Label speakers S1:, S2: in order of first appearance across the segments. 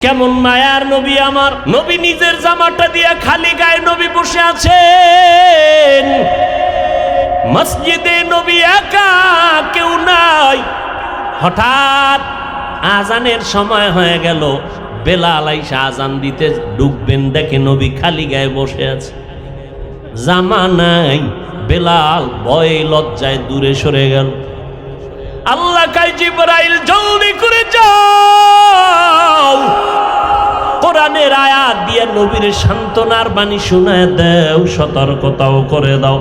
S1: কেমন মায়ার নবী আমার নবী নিজের জামাটা দিয়ে খালি গায়ে নবী বসে আছেন মসজিদে নবী একা কেউ নাই হঠাৎ আজানের সময় হয়ে গেল বেলাল আইসা আজান দিতে ঢুকবেন দেখে নবী খালি গায়ে বসে আছে জামা নাই বেলাল ভয়ে লজ্জায় দূরে সরে গেল আল্লাহ কয় জিবরাইল জলদি করে যাও কোরআনের আয়াত দিয়ে নবীর সান্ত্বনার বাণী শোনায় দাও সতর্কতাও করে দাও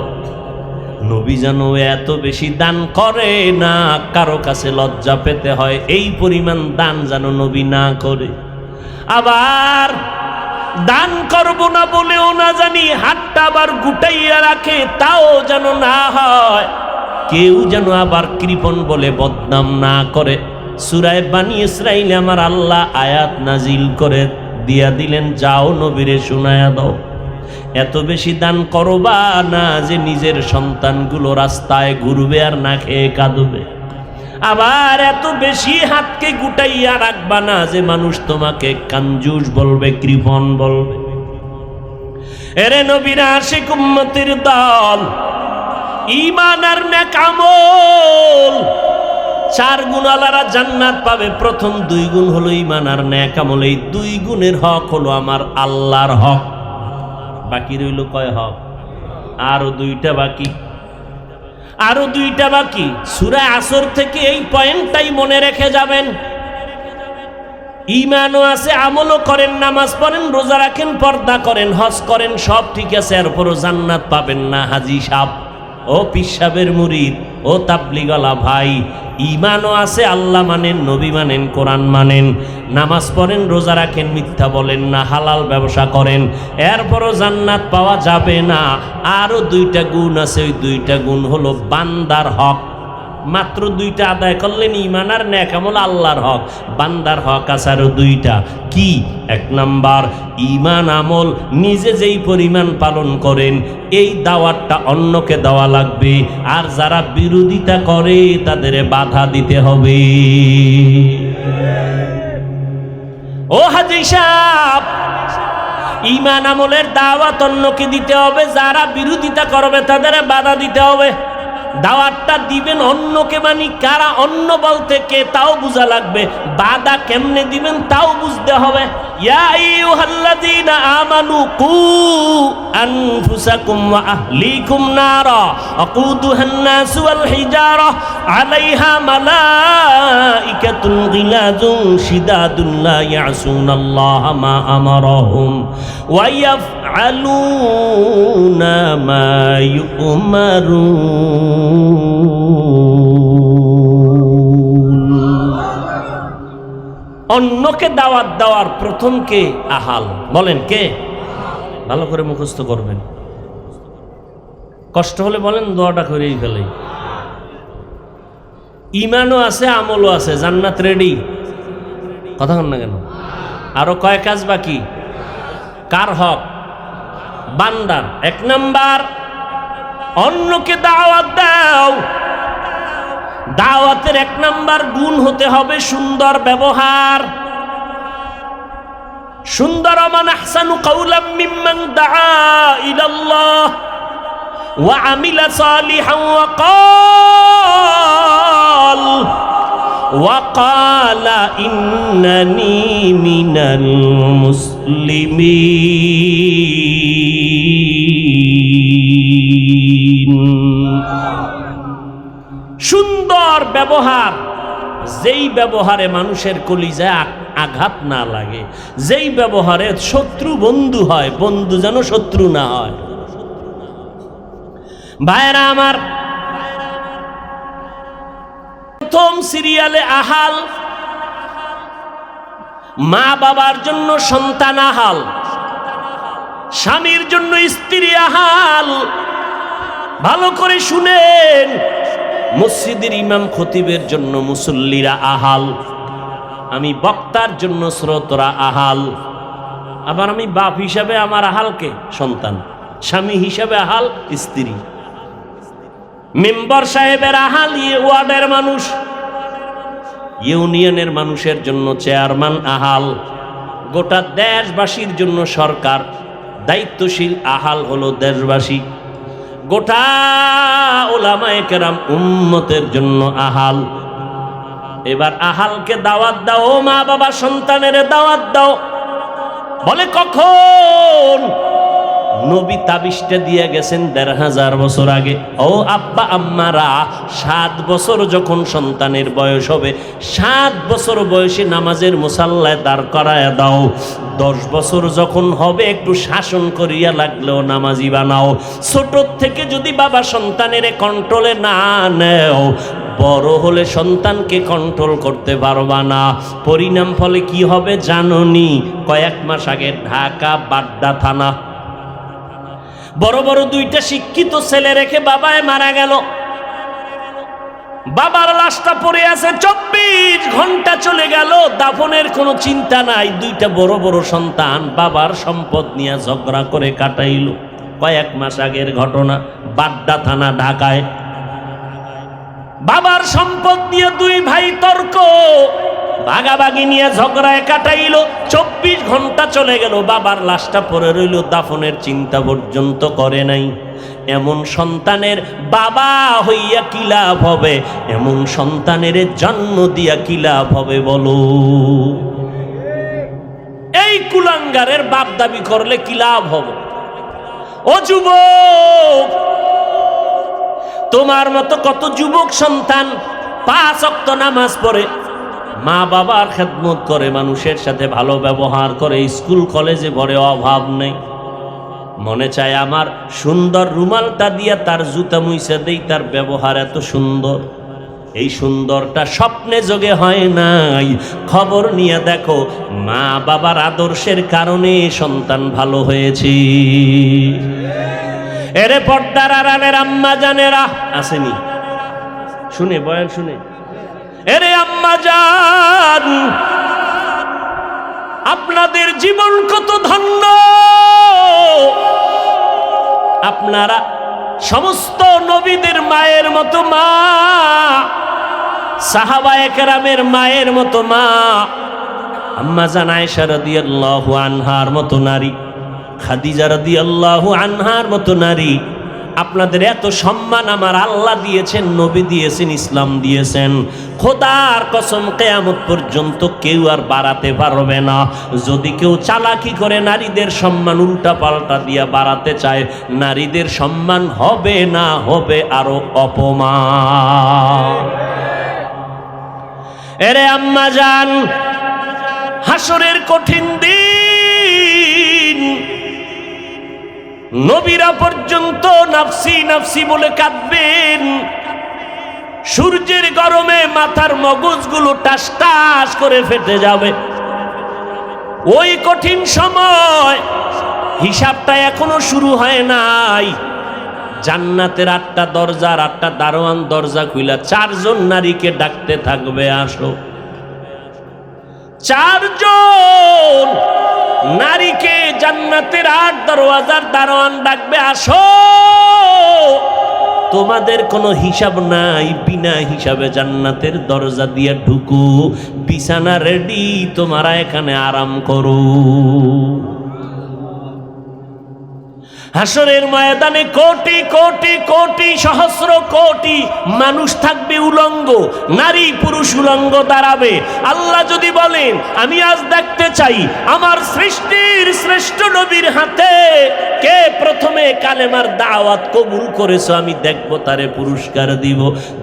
S1: নবী যেন এত বেশি দান করে না কারো কাছে লজ্জা পেতে হয় এই পরিমাণ দান যেন নবী না করে আবার দান করব না বলেও না জানি হাতটা আবার গুটাইয়া রাখে তাও যেন না হয় কেউ যেন আবার কৃপণ বলে বদনাম না করে সূরা বানী ইসরাঈলে আমার আল্লাহ আয়াত নাজিল করে দিয়া দিলেন যাও নবীরে শোনায়া দাও এত বেশি দান করবা না যে নিজের সন্তানগুলো রাস্তায় ঘুরবে আর না খেয়ে কাঁদবে আবার এত বেশি হাতকে গুটাইয়া রাখবা না যে মানুষ তোমাকে কাঞ্জুস বলবে কৃপণ বলবে এরে নবীর আশিক উম্মতের দল ঈমান আর নেক আমল চার গুণওয়ালারা জান্নাত পাবে প্রথম দুই গুণ হলো ঈমান আর নেক আমল এই দুই গুণের হক হলো আমার আল্লাহর হক বাকি রইল কয় হক আরো দুইটা বাকি সূরা আসর থেকে এই পয়েন্টটাই মনে রেখে যাবেন ঈমানও আছে আমলও করেন নামাজ পড়েন রোজা রাখেন পর্দা করেন হজ করেন সব ঠিক আছে এরপরও জান্নাত পাবেন না হাজী সাহেব ও পীর সাহেবের মুরিদ ও তাবলীগওয়ালা ভাই ঈমানও আছে আল্লাহ মানেন নবী মানেন কোরআন মানেন নামাজ পড়েন রোজা রাখেন মিথ্যা বলেন না হালাল ব্যবসা করেন এরপরও জান্নাত পাওয়া যাবে না আরো দুইটা গুণ আছে ওই দুইটা গুণ হলো বান্দার হক মাত্র দুইটা আদায় করলেন ঈমান আর নেক আমল আল্লাহর হক বান্দার হক আছে আরো দুইটা কি এক নাম্বার ঈমান আমল নিজে যেই পরিমাণ পালন করেন এই দাওয়াতটা অন্যকে দেওয়া লাগবে আর যারা বিরোধিতা করে তাদের বাধা দিতে হবে ও হাজী সাহেব ঈমান আমলের দাওয়াত অন্যকে দিতে হবে যারা বিরোধিতা করবে তাদের বাধা দিতে হবে দাওয়াতটা দিবেন অন্যকে মানে কারা অন্য বলতে কে তাও বুঝা লাগবে বাধা কেমনে দিবেন তাও বুঝতে হবে ইয়া আইয়ুহাল্লাযীনা আমানু কু আনফুসাকুম ওয়া আহলিকুম নারা আকুদুহান নাস ওয়াল হিজারা আলাইহা মালাইকাতুন গিলাযুন শিদাদুন লা ইয়াসুনাল্লাহা মা আমারাহুম ওয়া ইয়াফআলুনা মা ইউমারুন অন্যকে দাওয়াত দেওয়ার প্রথম কে আহাল বলেন কে ভালো করে মুখস্থ করবেন কষ্ট হলে বলেন দোয়াটা করেই ফেলে ঈমানও আছে আমলও আছে জান্নাত রেডি কথা বল না কেন আরো কয় কাজ বাকি কার হক বান্দার এক নাম্বার অন্যকে দাওয়াত দাও দাওয়াতের এক নাম্বার গুণ হতে হবে সুন্দর ব্যবহার সুন্দর মান আহসানু কাওলাম মিম্মান দাআ ইলাল্লাহ ওয়া আমিলা সালিহান ওয়া ক্বালা ইন্নানী মিনাল মুসলিমিন সুন্দর ব্যবহার যেই ব্যবহারে মানুষের কলিজায় আঘাত না লাগে যেই ব্যবহারে শত্রু বন্ধু হয় বন্ধু যেন শত্রু না হয় ভাইরা আমার প্রথম সিরিয়ালে আহাল মা বাবার জন্য সন্তান আহাল স্বামীর জন্য স্ত্রী আহাল ভালো করে শুনেন মসজিদের ইমাম খতিবের জন্য মুসল্লিরা আহাল আমি বক্তার জন্য শ্রোতরা আহাল আবার আমি বাপ হিসাবে আমার আহালকে সন্তান স্বামী হিসাবে আহাল স্ত্রী মেম্বার সাহেবের আহাল ওয়ার্ডের মানুষ ইউনিয়নের মানুষের জন্য চেয়ারম্যান আহাল গোটা দেশবাসীর জন্য সরকার, দায়িত্বশীল আহাল হলো দেশবাসী, গোটা উলামায়ে কেরাম উম্মতের জন্য আহাল। এবার আহালকে দাওয়াত দাও, ও মা বাবা সন্তানের দাওয়াত দাও। বলে কখন? নবী তাবিজটা দিয়ে গেছেন ১৫০০ বছর আগে। ও আব্বা আম্মারা, ৭ বছর যখন সন্তানের বয়স হবে, ৭ বছর বয়সে নামাজের মুসাল্লায় দাঁড় করায় দাও। ১০ বছর যখন হবে একটু শাসন করিয়া লাগলেও নামাজি বানাও। ছোট থেকে যদি বাবা সন্তানের কন্ট্রোলে না নেও, বড় হলে সন্তানকে কন্ট্রোল করতে পারবা না। পরিণাম ফলে কি হবে জানোনি? কয়েক মাস আগে ঢাকা বাড্ডা থানা, বড় বড় 2টা শিক্ষিত ছেলে রেখে বাবায় মারা গেল। বাবার লাশটা পড়ে আছে, 24 ঘন্টা চলে গেল, দাফনের কোনো চিন্তা নাই। 2টা বড় বড় সন্তান বাবার সম্পদ নিয়ে ঝগড়া করে কাটাইল। কয়েক মাস আগের ঘটনা, বাড্ডা থানা ঢাকায়। বাবার সম্পদ নিয়ে 2 ভাই তর্ক, ভাগাভাগি নিয়ে ঝগড়ায় কাটাইল। 24 ঘন্টা চলে গেল, বাবার লাশটা পড়ে রইল, দাফনের চিন্তা পর্যন্ত করে নাই। এমন সন্তানের বাবা হইয়া কি লাভ হবে? এমন সন্তানের জন্ম দিয়া কি লাভ হবে বলো? এই কুলাঙ্গারের বাপ দাবি করলে কি লাভ হবে? ও যুবক, তোমার মতো কত যুবক সন্তান 5 ওয়াক্ত নামাজ পড়ে, মা বাবার খেদমত করে, মানুষের সাথে ভালো ব্যবহার করে, স্কুল কলেজে পড়ে, অভাব নেই। মনে চায় আমার সুন্দর রুমালটা দিয়া তার জুতা মুইছে দেই, তার ব্যবহার এত সুন্দর। এই সুন্দরটা স্বপ্নে যোগে হয় নাই। খবর নিয়ে দেখো, মা বাবার আদর্শের কারণে সন্তান ভালো হয়েছে। এরে পর্দার আড়ালের আম্মা জানেরা আসেনি, শুনে বয়ান শুনে, এরে আম্মা জান, আপনাদের জীবন কত ধন্য। আপনারা সমস্ত নবীদের মায়ের মতো মা, সাহাবায়ে কেরামের মায়ের মতো মা, আম্মা জান আয়েশা রাদিয়াল্লাহু আনহার মতো নারী, খাদিজা রাদিয়াল্লাহু আনহার মতো নারী। আপনাদের এত সম্মান আমার আল্লাহ দিয়েছেন, নবী দিয়েছেন, ইসলাম দিয়েছেন। খোদার কসম কিয়ামত পর্যন্ত কেউ আর বাড়াতে পারবে না। যদি কেউ চালাকি করে নারীদের সম্মান উল্টা পাল্টা দিয়া বাড়াতে চায়, নারীদের সম্মান হবে না, হবে আরো অপমান। এরে আম্মা জান, হাসরের কঠিন দিন, নবীরা পর্যন্ত নাফসি নাফসি বলে কাঁদবেন। সূর্যের গরমে মাথার মগজগুলো টাস টাস করে ফেটে যাবে। ওই কঠিন সময় হিসাবটা এখনো শুরু হয় নাই। জান্নাতের 8টা দরজার 8টা দারোয়ান দরজা খুইলা 4 জন নারীকে ডাকতে থাকবে, আসো। 4 জন নারীকে জান্নাতের 8 দরওয়াজার দারোয়ান ডাকবে, আসো। তোমাদের কোনো হিসাব নাই, বিনা হিসাবে জান্নাতের দরজা দিয়ে ঢুকো, বিছানা রেডি, তোমরা এখানে আরাম করো। হাসরের ময়দানে কোটি কোটি কোটি সহস্র কোটি মানুষ থাকবে উলঙ্গ, নারী পুরুষ উলঙ্গ দাঁড়াবে। আল্লাহ যদি বলেন আমি আজ দেখতে চাই আমার সৃষ্টির শ্রেষ্ঠ নবীর হাতে কে প্রথমে কালেমার দাওয়াত কবুল করেছো, আমি দেখব, তারে পুরস্কার দিব।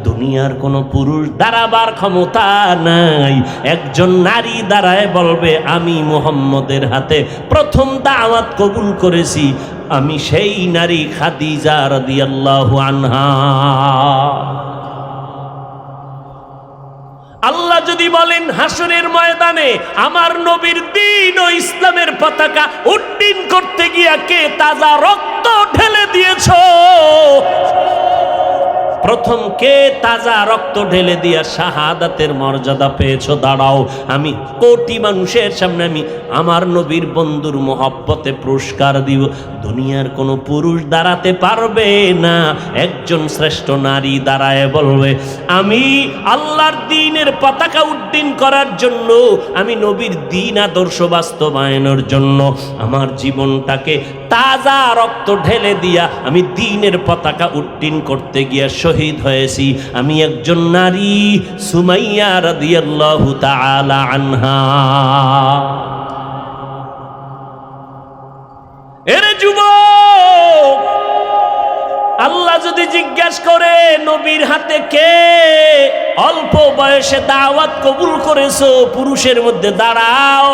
S1: দুনিয়ার কোনো পুরুষ দাঁড়াবার ক্ষমতা নাই। একজন নারী দাঁড়ায় বলবে আমি মুহাম্মদের হাতে প্রথম দাওয়াত কবুল করেছি, আমি সেই নারী খাদিজা রাদিয়াল্লাহু আনহা। আল্লাহ যদি বলেন হাসরের ময়দানে আমার নবীর দ্বীন ও ইসলামের পতাকা উড্ডীন করতে গিয়া কে তাজা রক্ত ঢেলে দিয়েছো, প্রথম কে তাজা রক্ত ঢেলে দিয়া শাহাদাতের মর্যাদা পেয়েছো, দাঁড়াও, আমি কোটি মানুষের সামনে আমি আমার নবীর বন্ধুর মহব্বতে পুরস্কার দিব। দুনিয়ার কোনো পুরুষ দাঁড়াতে পারবে না, একজন শ্রেষ্ঠ নারী দাঁড়ায় বলবে, আমি আল্লাহর দ্বীনের পতাকা উড্ডীন করার জন্য, আমি নবীর দ্বীন আদর্শ বাস্তবায়নের জন্য আমার জীবনটাকে তাজা রক্ত ঢেলে দিয়া আমি দ্বীনের পতাকা উড্ডীন করতে গিয়া শহীদ হয়েছি। আমি একজন নারী, সুমাইয়া রাদিয়াল্লাহু তাআলা আনহা। এরে যুবক, আল্লাহ যদি জিজ্ঞাসা করে নবীর হাতে কে অল্প বয়সে দাওয়াত কবুল করেছো, পুরুষের মধ্যে দাঁড়াও,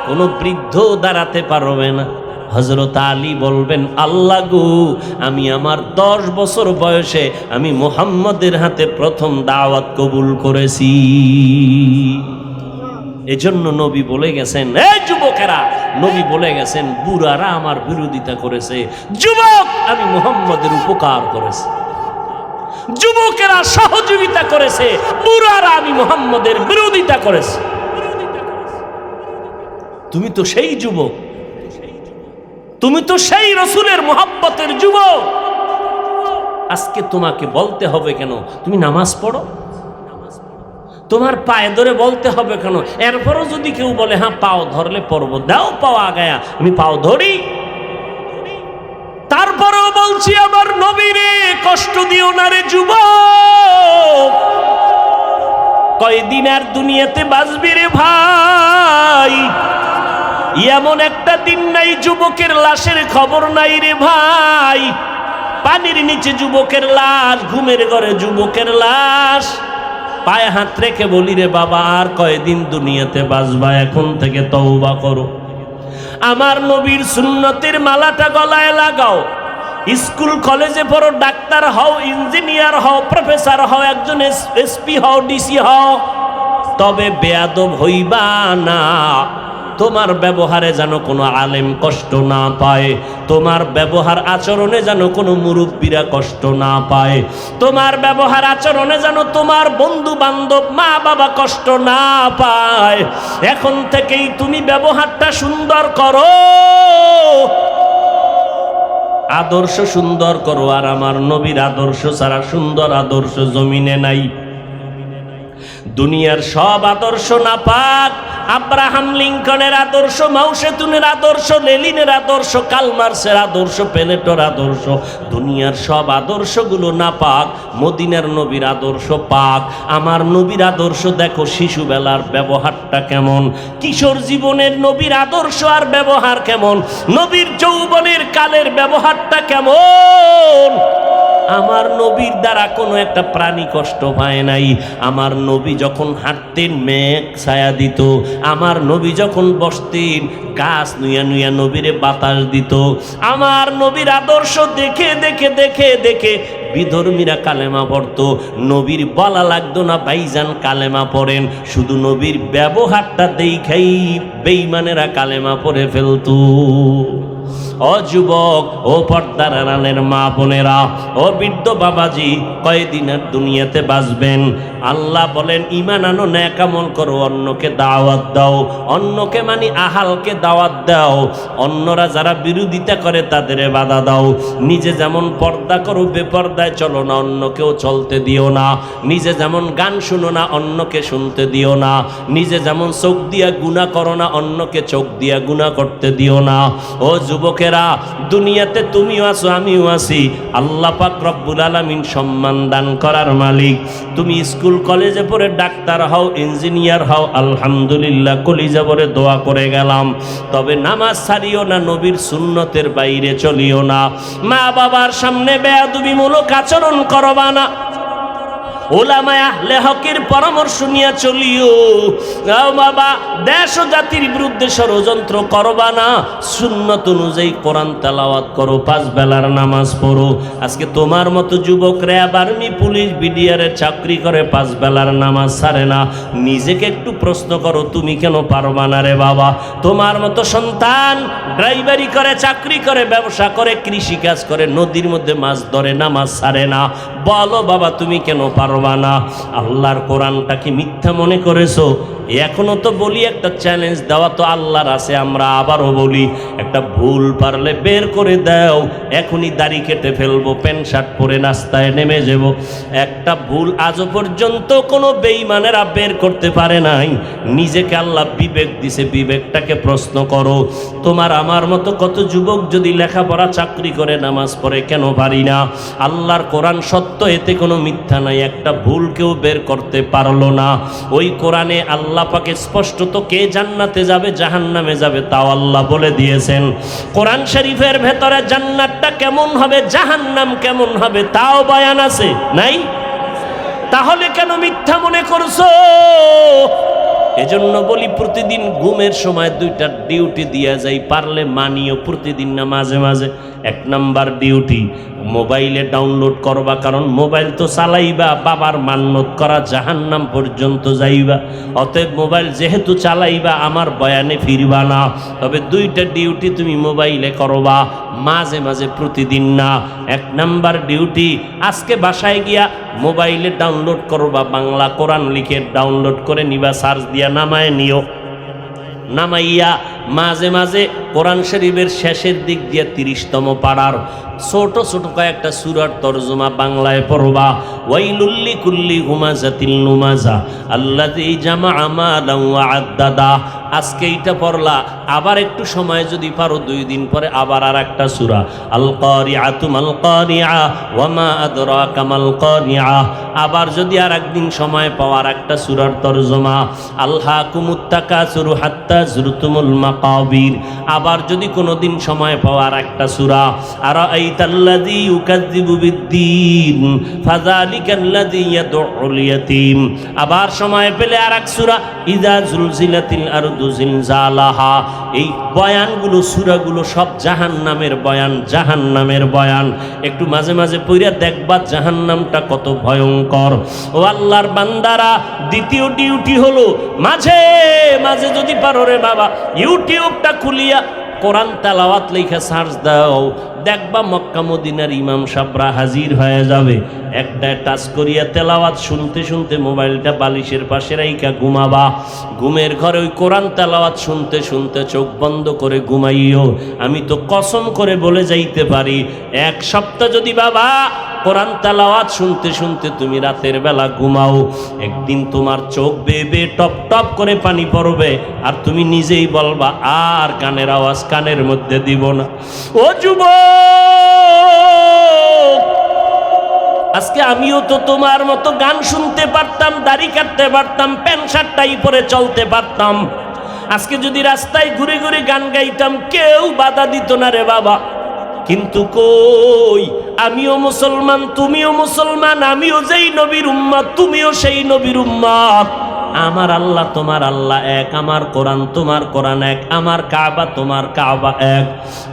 S1: কোনো বৃদ্ধ দাঁড়াতে পারবে না। হযরত আলী বলবেন, আল্লাহ গো, আমি আমার 10 বছর বয়সে আমি মুহাম্মদের হাতে প্রথম দাওয়াত কবুল করেছি। এজন্য নবী বলে গেছেন, এই যুবকেরা, নবী বলে গেছেন, বুড়ারা আমার বিরোধিতা করেছে, যুবক আমি মুহাম্মদের উপকার করেছি। যুবকেরা সহযোগিতা করেছে, বুড়ারা আমি মুহাম্মদের বিরোধিতা করেছে। তুমি তো সেই যুবক, তুমি তো সেই রাসূলের মুহাব্বতের যুবক। আজকে তোমাকে বলতে হবে কেন তুমি নামাজ পড়ো? তোমার পায়ে ধরে বলতে হবে কেন? এরপরও যদি কেউ বলে হ্যাঁ পাও ধরলে পড়বো, দাও পাও আগায়া, আমি পাও ধরি। তারপরেও বলছি, আমার নবীরে কষ্ট দিও না রে যুবক, কয়দিন আর দুনিয়াতে বাঁচবি রে ভাই। এমন একটা দিন নাই যুবকের লাশের খবর নাই রে ভাই। পানির নিচে যুবকের লাশ, ঘুমের ঘরে যুবকের লাশ। পায়ে হাত রেখে বলি রে বাবা, আর কয়দিন দুনিয়াতে বাঁচবা, এখন থেকে তওবা করো। আমার নবীর সুন্নতের মালাটা গলায় লাগাও। স্কুল কলেজে পড়ো, ডাক্তার হও, ইঞ্জিনিয়ার হও, প্রফেসর হও, একজন এসপি হও, ডিসি হও, তবে বেয়াদব হইবা না। তোমার ব্যবহারে যেন কোনো আলেম কষ্ট না পায়, তোমার ব্যবহার আচরণে যেন কোনো মুরব্বীরা কষ্ট না পায়, তোমার ব্যবহার আচরণে যেন তোমার বন্ধু বান্ধব মা বাবা কষ্ট না পায়। এখন থেকেই তুমি ব্যবহারটা সুন্দর করো, আদর্শ সুন্দর করো। আর আমার নবীর আদর্শ ছাড়া সুন্দর আদর্শ জমিনে নাই। দুনিয়ার সব আদর্শ নাপাক। আব্রাহাম লিঙ্কনের আদর্শ, মাও সেতুনের আদর্শ, লেনিনের আদর্শ, কার্ল মার্ক্সের আদর্শ, প্লেটোর আদর্শ, দুনিয়ার সব আদর্শগুলো নাপাক। মদিনার নবীর আদর্শ পাক। আমার নবীর আদর্শ দেখো, শিশুবেলার ব্যবহারটা কেমন, কিশোর জীবনের নবীর আদর্শ আর ব্যবহার কেমন, নবীর যৌবনের কালের ব্যবহারটা কেমন। আমার নবীর দ্বারা কোনো একটা প্রাণী কষ্ট পায় নাই। আমার নবী যখন হাঁটতেন মেঘ ছায়া দিত, আমার নবী যখন বসতেন গাছ নুয়া নুয়া নবীরে বাতাস দিত। আমার নবীর আদর্শ দেখে দেখে দেখে দেখে বিধর্মীরা কালেমা পড়ত। নবীর বলা লাগতো না ভাইজান কালেমা পড়েন, শুধু নবীর ব্যবহারটা দেখাই বেঈমানেরা কালেমা পড়ে ফেলতো। ও যুবক, ও পর্দার আড়ালের মা বোনেরা, ও বৃদ্ধ বাবাজি, কয়দিন আর দুনিয়াতে বাঁচবেন? আল্লাহ বলেন ঈমান আনো, নেক আমল করো, অন্যকে দাওয়াত দাও। অন্যকে মানে আহালকে দাওয়াত দাও। অন্যরা যারা বিরোধিতা করে তাদের বাধা দাও। নিজে যেমন পর্দা করো, বেপর্দায় চলো না, অন্যকেও চলতে দিও না। নিজে যেমন গান শুনো না, অন্যকে শুনতে দিও না। নিজে যেমন চোখ দিয়া গুনাহ করো না, অন্যকে চোখ দিয়া গুনাহ করতে দিও না। ও যুবকেরা, দুনিয়াতে তুমিও আছো, আমিও আছি। আল্লাহ পাক রব্বুল আলামিন সম্মান দান করার মালিক। তুমি স্কুল কলেজে পড়ে ডাক্তার হও, ইঞ্জিনিয়ার হও, আলহামদুলিল্লাহ, কলিজা ভরে দোয়া করে গেলাম। তবে নামাজ ছাড়িও না, নবীর সুন্নতের বাইরে চলিও না। মা বাবার সামনে বেয়াদবিমূলক আচরণ করবা না। ওলামায়ে আহলে হকের পরামর্শ নিয়ে চলিও। বাবা, দেশ ও জাতির বিরুদ্ধে ষড়যন্ত্র করবা না, সুন্নত অনুযায়ী কোরআন তেলাওয়াত করো, 5 বেলার নামাজ পড়ো। আজকে তোমার মতো যুবক র্যাব, আর্মি, পুলিশ, বিডিআরের চাকরি করে 5 বেলার নামাজ ছাড়ে না। নিজেকে একটু প্রশ্ন করো, তুমি কেন পারবা না রে বাবা? তোমার মতো সন্তান ড্রাইভারি করে, চাকরি করে, ব্যবসা করে, কৃষি কাজ করে, নদীর মধ্যে মাছ ধরে, নামাজ ছাড়ে না। বলো বাবা, তুমি কেন পারবা না? আল্লাহর কোরআনটা কি মিথ্যা মনে করেছো? এখনো তো বলি, একটা চ্যালেঞ্জ দেওয়া তো আল্লাহর আছে। আমরা আবারও বলি, একটা ভুল পারলে বের করে দাও, এখনই দাড়ি কেটে ফেলবো, প্যান্ট শার্ট পরে রাস্তায় নেমে যাব। একটা ভুল আজও পর্যন্ত কোনো বেঈমানেরা বের করতে পারে নাই। নিজেকে আল্লাহ বিবেক দিছে, বিবেকটাকে প্রশ্ন করো। তোমার আমার মতো কত যুবক যদি লেখাপড়া, চাকরি করে, নামাজ পড়ে, কেন পারি না? আল্লাহর কোরআন সত্য, এতে কোনো মিথ্যা নাই। একটা ভুল কেউ বের করতে পারলো না। ওই কোরআনে আল্লাহ পাকে স্পষ্টত কে জান্নাতে যাবে, জাহান্নামে যাবে তাও আল্লাহ বলে দিয়েছেন। কোরআন শরীফের ভেতরে জান্নাতটা কেমন হবে, জাহান্নাম কেমন হবে তাও বয়ান আছে, নাই? তাহলে কেন মিথ্যা মনে করছো? এজন্য বলি, প্রতিদিন ঘুমের সময় 2টা ডিউটি দিয়া যাই, পারলে মানিও প্রতিদিন না, মাঝে মাঝে। 1 নাম্বার ডিউটি, মোবাইলে ডাউনলোড করবা, কারণ মোবাইল তো চালাইবা, বাবার মান্যত করা জাহান্নাম পর্যন্ত যাইবা। অতএব মোবাইল যেহেতু চালাইবা, আমার বয়ানে ফিরবা না। তবে 2টা ডিউটি তুমি মোবাইলে করবা, মাঝে মাঝে, প্রতিদিন না। 1 নাম্বার ডিউটি, আজকে বাসায় গিয়া মোবাইলে ডাউনলোড করবা, বাংলা কোরআন লিখে ডাউনলোড করে নিবা, সার্চ দিয়া নামায় নিও। নামাইয়া মাঝে মাঝে কোরআন শরীফের শেষের দিক দিয়ে 30তম পাড়ার ছোট ছোট কয়েকটা সূরার তরজমা বাংলায় পড়বা। ওয়াইলুল লিকুল্লি হুমাযাতিল লুমাযা আল্লাযী জামাআ মালান ওয়া আদ্দাদা। আজকে এইটা পড়লা, আবার একটু সময় যদি পারো 2 দিন পরে আবার আর একটা সূরা, আল কারিআতু মাল কারিআ ওয়া মা আদরাকা মাল কারিআ। আবার যদি আর একদিন সময় পাওয়ার একটা সূরার তরজমা, আলহাকুমুত তাকাসুরু হাত্তা যুরতুমুল মাকাবির। আবার যদি কোনোদিন সময় পাওয়ার একটা সূরা, আরাআইতাল্লাযী ইউকাযযিবু বিদ্দীন ফাযালিকাল্লাযী ইয়াদউল ইয়াতীম। আবার সময় পেলে আর এক সূরা, ইযা জুলজিলাতিল আরদু জিলজালাহা। এই বয়ানগুলো, সূরাগুলো সব জাহান্নামের বয়ান, জাহান্নামের বয়ান। একটু মাঝে মাঝে পড়ে দেখবা জাহান্নামটা কত ভয়ঙ্কর। ও আল্লাহর বান্দারা, দ্বিতীয় ডিউটি হলো, মাঝে মাঝে যদি পারো রে বাবা, ইউটিউবটা খুলিয়া কোরআন তেলাওয়াত লেখা সার্চ দাও, দেখবা মক্কা মদিনার ইমাম সাহেবরা হাজির হয়ে যাবে। একটা টাচ করিয়া তেলাওয়াত শুনতে শুনতে মোবাইলটা বালিশের পাশে রাইখা ঘুমাবা। ঘুমের ঘরে ওই কোরআন তেলাওয়াত শুনতে শুনতে চোখ বন্ধ করে ঘুমাইও। আমি তো কসম করে বলে যাইতে পারি, 1 সপ্তাহ যদি বাবা কোরআন তেলাওয়াত শুনতে শুনতে তুমি রাতের বেলা ঘুমাও, একদিন তোমার চোখ বেয়ে বেয়ে টপ টপ করে পানি পড়বে, আর তুমি নিজেই বলবা আর কানের আওয়াজ কানের মধ্যে দিব না। ও যুবক, আজকে আমিও তো তোমার মতো গান শুনতে পারতাম, দাড়ি কাটতে পারতাম, প্যান্ট শার্টটাই পরে চলতে পারতাম। আজকে যদি রাস্তায় ঘুরে ঘুরে গান গাইতাম, কেউ বাধা দিত না রে বাবা। কিন্তু কই, আমিও মুসলমান, তুমিও মুসলমান, আমিও যেই নবীর উম্মত, তুমিও সেই নবীর উম্মত। আমার আল্লাহ তোমার আল্লাহ এক, আমার কোরআন তোমার কোরআন এক, আমার কাবা তোমার কাবা এক।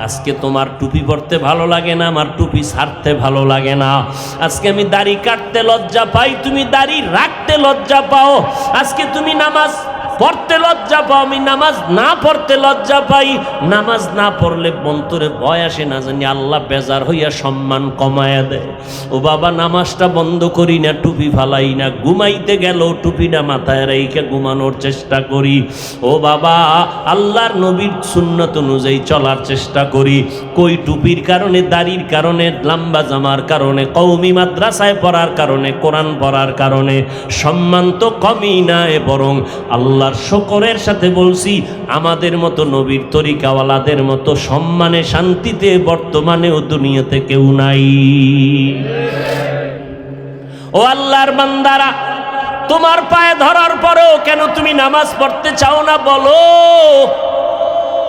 S1: আজকে তোমার টুপি পরতে ভালো লাগে না, আমার টুপি ছাড়তে ভালো লাগে না। আজকে আমি দাড়ি কাটতে লজ্জা পাই, তুমি দাড়ি রাখতে লজ্জা পাও। আজকে তুমি নামাজ পড়তে লজ্জা পাও, আমি নামাজ না পড়তে লজ্জা পাই। নামাজ না পড়লে বন্তরে ভয় আসে, না জানি আল্লাহ বেজার হইয়া সম্মান কমায়া দেয়। ও বাবা, নামাজটা বন্ধ করি না, টুপি ফালাই না, ঘুমাইতে গেল টুপিটা মাথায় রেখে ঘুমানোর চেষ্টা করি। ও বাবা, আল্লাহর নবীর সুন্নত অনুযায়ী চলার চেষ্টা করি। কই টুপির কারণে, দাড়ির কারণে, লম্বা জামার কারণে, কওমি মাদ্রাসায় পড়ার কারণে, কোরআন পড়ার কারণে সম্মান তো কমই নাই, বরং আল্লাহ শুকরের সাথে বলছি, আমাদের মতো নবীর তরিকাওয়ালাদের মতো সম্মানে শান্তিতে বর্তমানেও দুনিয়াতে কেউ নাই। ও আল্লাহর বান্দারা, তোমার পায়ে ধরার পরেও কেন তুমি নামাজ পড়তে চাও না বলো?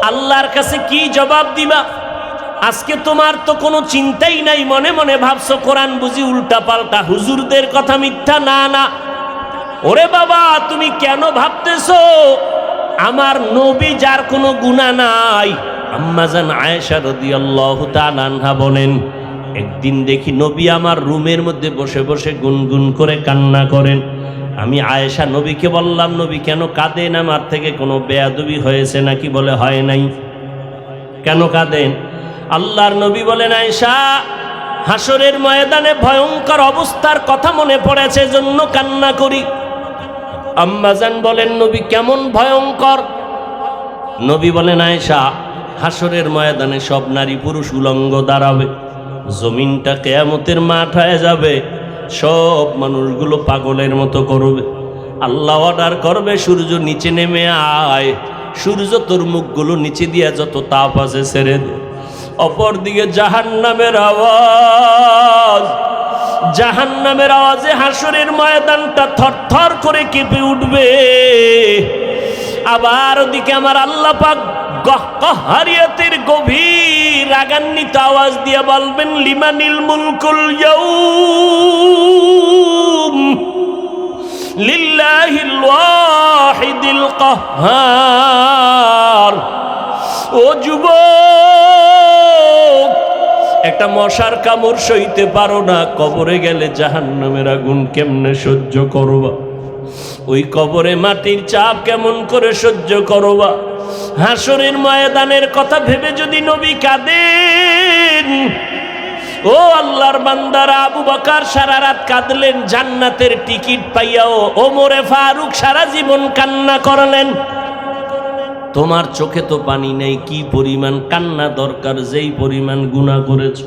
S1: আল্লাহর কাছে কি জবাব দিবা? আজকে তোমার তো কোনো চিন্তাই নাই, মনে মনে ভাবছো কোরআন বুঝি উল্টা পাল্টা, হুজুরদের কথা মিথ্যা। না না, ওরে বাবা, তুমি কেন ভাবতেছো আমার নবী যার কোনো গুনাহ নাই? আম্মাজান আয়েশা রাদিয়াল্লাহু তাআলা আনহা বলেন, একদিন দেখি নবী আমার রুমের মধ্যে বসে বসে গুনগুন করে কান্না করেন। আমি আয়েশা নবীকে বললাম, নবী কেন কাঁদেন? আমার থেকে কোনো বেয়াদবি হয়েছে নাকি? বলে হয় নাই। কেন কাঁদেন? আল্লাহর নবী বলেন, আয়েশা, হাসরের ময়দানে ভয়ঙ্কর অবস্থার কথা মনে পড়েছে, জন্য কান্না করি। আম্মাজান বলেন, নবী কেমন ভয়ঙ্কর? নবী বলেন, আয়েশা, হাসরের ময়দানে সব নারী পুরুষ উলঙ্গ দাঁড়াবে, জমিনটা কিয়ামতের মাঠ হয়ে যাবে, সব মানুষগুলো পাগলের মতো করবে। আল্লাহ অর্ডার করবে, সূর্য নিচে নেমে আয়, সূর্য তোর মুখগুলো নিচে দিয়ে যত তাপ আছে ছেড়ে দে। অপরদিকে জাহান্নামের আওয়াজ, জাহান্নামের আওয়াজে হাসরের ময়দানটা থরথর করে কেঁপে উঠবে। আবার ওদিকে আমার আল্লাহ পাক কহরিয়াতের গভীর রাগান্বিত আওয়াজ দিয়ে বলবেন, লিমানিল মুলকুল ইয়াউম লিল্লাহিল ওয়াহিদিল কাহ্হার। ও যুবক, একটা মশার কামড় সইতে পারো না, কবরে গেলে জাহান্নামের আগুন কেমনে সহ্য করবা? ওই কবরে মাটির চাপ কেমন করে সহ্য করবা? হাসরের ময়দানের কথা ভেবে যদি নবী কাঁদেন, ও আল্লাহর বান্দারা, আবু বকর সারা রাত কাঁদলেন জান্নাতের টিকিট পাইয়াও, ওমরে ফারুক সারা জীবন কান্না করলেন। তোমার চোখে তো পানি নেই, কি পরিমাণ কান্না দরকার, যেই পরিমাণ গুনাহ করেছো।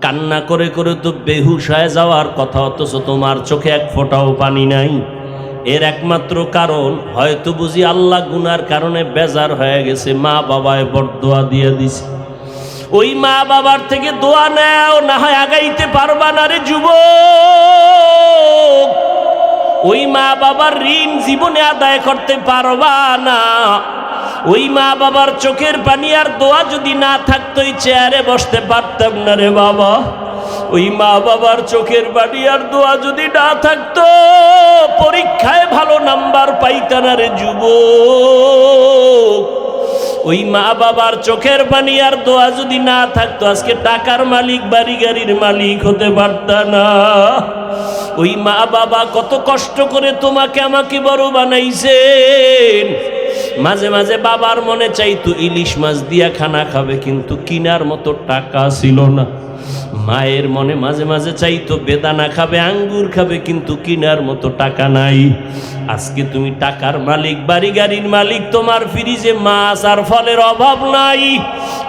S1: কান্না করে করে তো বেহুশ হয়ে যাওয়ার কথা, অথচ তোমার চোখে এক ফোঁটাও পানি নাই। এর একমাত্র কারণ হয়তো বুঝি আল্লাহ গুনার কারণে বেজার হয়ে গেছে, মা বাবায় বরদোয়া দিয়ে দিছে। ওই মা বাবার থেকে দোয়া নেও, না হয় আগাইতে পারবা না রে যুবক। ওই মা বাবার ঋণ জীবনে আদায় করতে পারবা না। ওই মা বাবার চোখের পানি আর দোয়া যদি না থাকতো, এই চেয়ারে বসতে পারতাম না রে বাবা। ওই মা বাবার চোখের পানি আর দোয়া যদি না থাকতো, পরীক্ষায় ভালো নাম্বার পাইতা না রে যুবক। ওই মা বাবার চোখের পানি আর দোয়া যদি না থাকতো, আজকে টাকার মালিক, বাড়ি গাড়ির মালিক হতে পারতা না। ওই মা বাবা কত কষ্ট করে তোমাকে আমাকে বড় বানাইছেন। মাঝে মাঝে বাবার মনে চাইতো ইলিশ মাছ দিয়া খানা খাবে, কিন্তু কিনার মতো টাকা ছিল না। মায়ের মনে মাঝে মাঝে চাইতো বেদানা খাবে, আঙ্গুর খাবে, কিন্তু কিনার মতো টাকা নাই। আজকে তুমি টাকার মালিক, বাড়ি গাড়ির মালিক, তোমার ফ্রিজে মাছ আর ফলের অভাব নাই,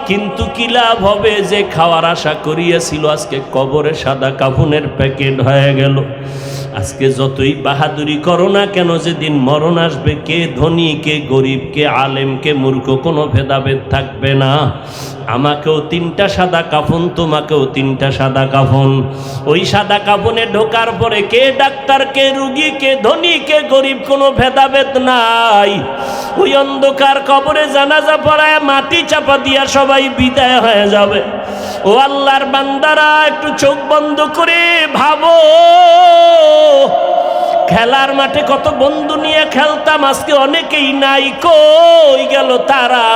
S1: কিন্তু কি লাভ হবে? যে খাওয়ার আশা করিয়াছিল আজকে কবরে সাদা কাফনের প্যাকেট হয়ে গেল। আজকে যতই বাহাদুরি করো না কেন, যেদিন মরণ আসবে, কে ধনী কে গরিব, কে আলেম কে মূর্খ, কোনো ভেদাভেদ থাকবে না। আমাকেও 3টা সাদা কাফন, তোমাকেও 3টা সাদা কাফন। ওই সাদা কাফনে ঢোকার পরে কে ডাক্তার, কে রুগী, কে ধনী কে গরিব, কোনো ভেদাভেদ নাই। ওই অন্ধকার কবরে জানাজা পড়ায় মাটি চাপা দিয়া সবাই বিদায় হয়ে যাবে। ও আল্লাহর বান্দারা, একটু চোখ বন্ধ করে ভাবো, খেলার মাঠে কত বন্ধু নিয়ে খেলতাম, আজকে অনেকেই নাই, কই গেল তারা?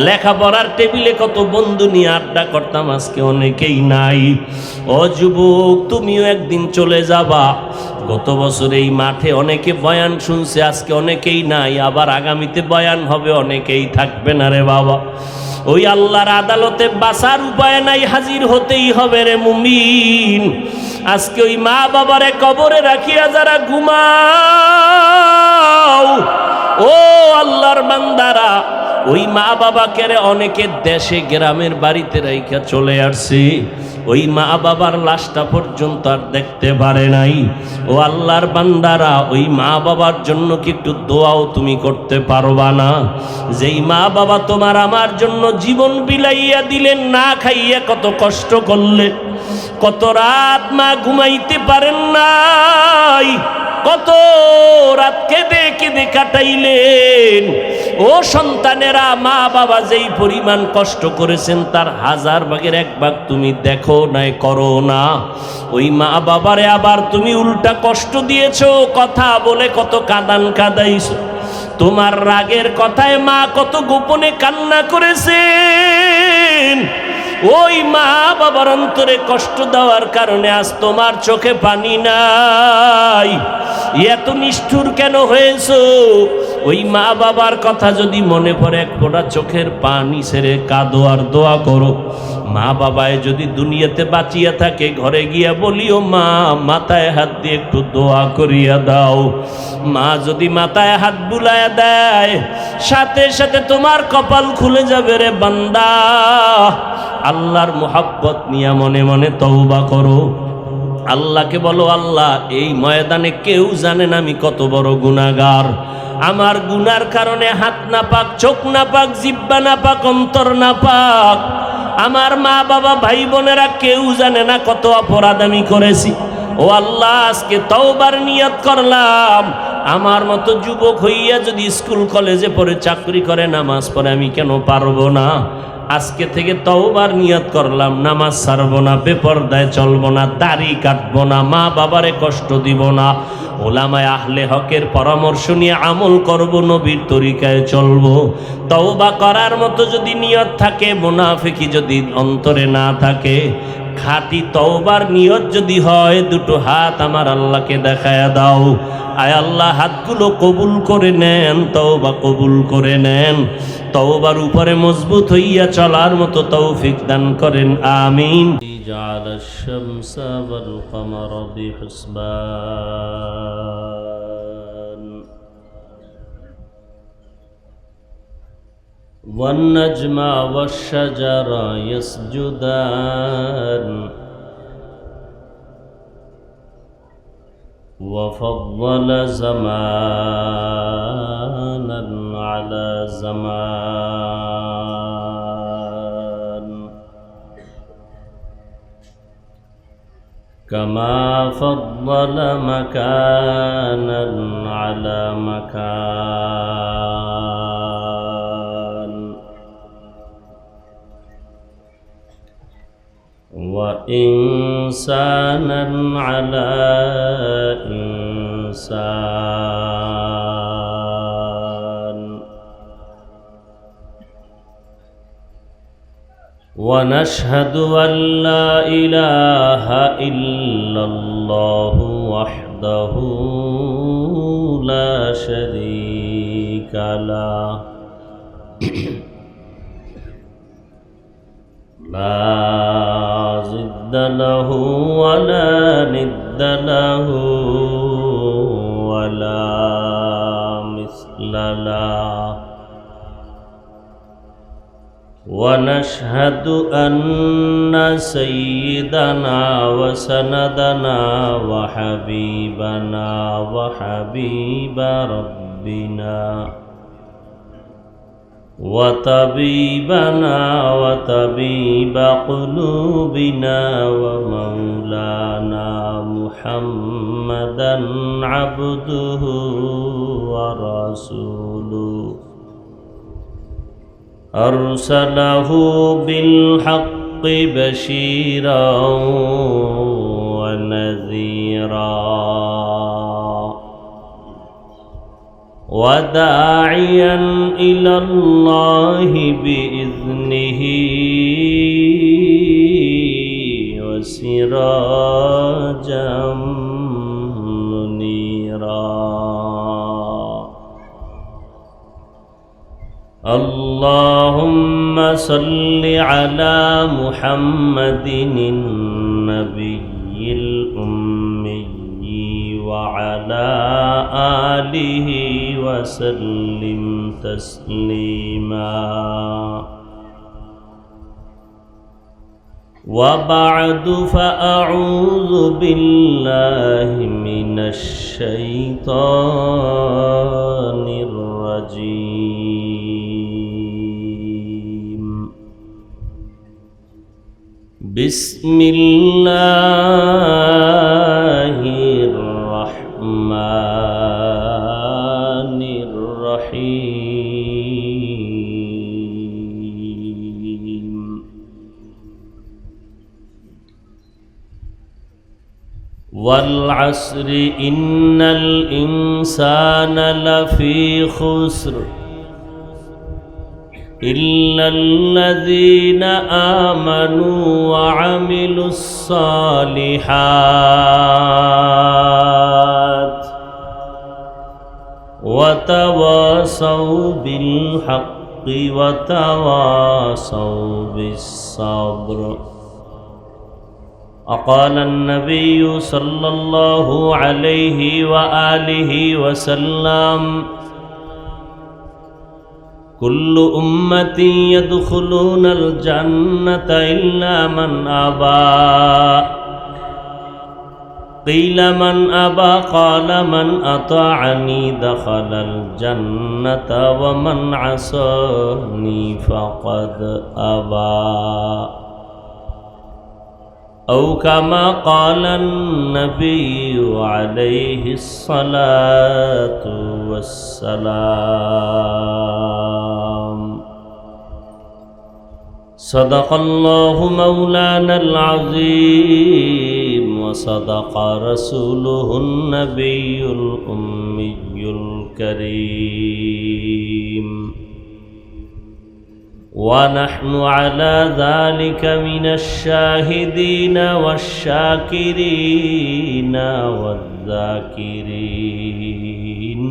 S1: লেখাপড়ার টেবিলে কত বন্ধু নিয়ে আড্ডা করতাম, আজকে অনেকেই নাই। ও যুবক, তুমিও একদিন চলে যাবা। গত বছর এই মাঠে অনেকে বয়ান শুনছে, আজকে অনেকেই নাই। আবার আগামীতে বয়ান হবে, অনেকেই থাকবে না রে বাবা। ওই আল্লাহর আদালতে বাঁচার উপায় নাই, হাজির হতেই হবে রে মুমিন। আজকে ওই মা বাবারে কবরে রাখিয়া যারা ঘুমাও, ও আল্লাহর বান্দারা, ওই মা বাবাকে অনেকে দেশে গ্রামের বাড়িতে রাইখা চলে আসছে, ওই মা বাবার লাশটা পর্যন্ত আর দেখতে পারে নাই। ও আল্লাহর বান্দারা, ওই মা বাবার জন্য কি একটু দোয়াও তুমি করতে পারবা না? যেই মা বাবা তোমার আমার জন্য জীবন বিলাইয়া দিলেন, না খাইয়া কত কষ্ট করলেন, কত রাত মা ঘুমাইতে পারেন নাই, কত রাত কেঁদে কেঁদে কাটাইলেন। ও সন্তানেরা, মা বাবা যেই পরিমাণ কষ্ট করেছেন তার 1000 ভাগের 1 ভাগ তুমি দেখো নাই, করো না। ওই মা বাবারে আবার তুমি উল্টা কষ্ট দিয়েছো, কথা বলে কত কাঁদান কাঁদাইছো। তোমার রাগের কথায় মা কত গোপনে কান্না করেছেন। ওই মা বাবার অন্তরে কষ্ট দেওয়ার কারণে আজ তোমার চোখে পানি নাই। এত নিষ্ঠুর কেন হয়েছো? ওই মা বাবার কথা যদি মনে পড়ে এক ফোঁটা চোখের পানি ছেড়ে কাঁদো আর দোয়া করো। মা বাবায় যদি দুনিয়াতে বাঁচিয়া থাকে ঘরে গিয়া বলিও, মা মাথায় হাত দিয়ে একটু দোয়া করিয়া দাও। মা যদি মাথায় হাত বুলাইয়া দেয়, সাথে সাথে তোমার কপাল খুলে যাবে রে বান্দা। আল্লাহর মোহাব্বত নিয়ে মনে মনে তওবা করো। আল্লাহকে বলো, আল্লাহ এই ময়দানে কেউ জানে না আমি কত বড় গুনাহগার। আমার গুনার কারণে হাত না পাক, চোখ না পাক, জিহ্বা না পাক, অন্তর না পাক। আমার মা বাবা ভাই বোনেরা কেউ জানে না কত অপরাধ আমি করেছি। ও আল্লাহ, আজকে তওবার নিয়ত করলাম। আমার মতো যুবক হইয়া যদি স্কুল কলেজে পড়ে চাকরি করে নামাজ পড়ে আমি কেন পারবো না? আজকে থেকে তওবার নিয়ত করলাম, নামাজ ছাড়বো না, বেপরদায় চলবো না, দাড়ি কাটবো না, মা বাবারে কষ্ট দিব না, ওলামায়ে আহলে হকের পরামর্শ নিয়ে আমল করব, নবীর তরিকায় চলবো। তওবা করার মতো যদি নিয়ত থাকে, মুনাফিকি যদি অন্তরে না থাকে, খাঁটি তওবার নিয়ত যদি হয়, দুটো হাত আমার আল্লাহকে দেখায়া দাও। আয় আল্লাহ, হাতগুলো কবুল করে নেন, তওবা কবুল করে নেন। তওবার উপরে মজবুত হইয়া চলার মতো তৌফিক দান করেন, আমিন। জাআলাশ শামসা ওয়াল কমারা বিহিসবান ওয়ান নাজমা ওয়াশ শাজারা ইয়াসজুদান وفضل زمانا على زمان كما فضل مكانا على مكان وإنسانا على إنسان ونشهد أن لا إله إلا الله وحده لا شريك له لا ضد له ولا ند له ولا مثل له ونشهد أن سيدنا وسندنا وحبيبنا وحبيب ربنا وطبيبنا وطبيب قلوبنا ومولانا محمدا عبده ورسوله أرسله بالحق بشيرا ونذيرا وداعيا إلى الله بإذنه وسراجا منيرا اللهم صل على محمد النبي الأمي وعلى آله وسلم تسليما وبعد فأعوذ بالله من الشيطان الرجيم بسم الله الرحمن والعصر إن الإنسان لفي خسر إلا الذين آمنوا وعملوا الصالحات وتواصوا بالحق وتواصوا بالصبر. وقال النبي صلى الله عليه وآله وسلم كل أمتي يدخلون الجنة إلا من أبى. قيل من أبى؟ قال من أطاعني دخل الجنة ومن عصاني فقد أبى. أو كما قال النبي عليه الصلاة والسلام. صدق الله مولانا العظيم وصدق رسوله النبي الأمي الكريم ونحن على ذلك من الشاهدين والشاكرين والذاكرين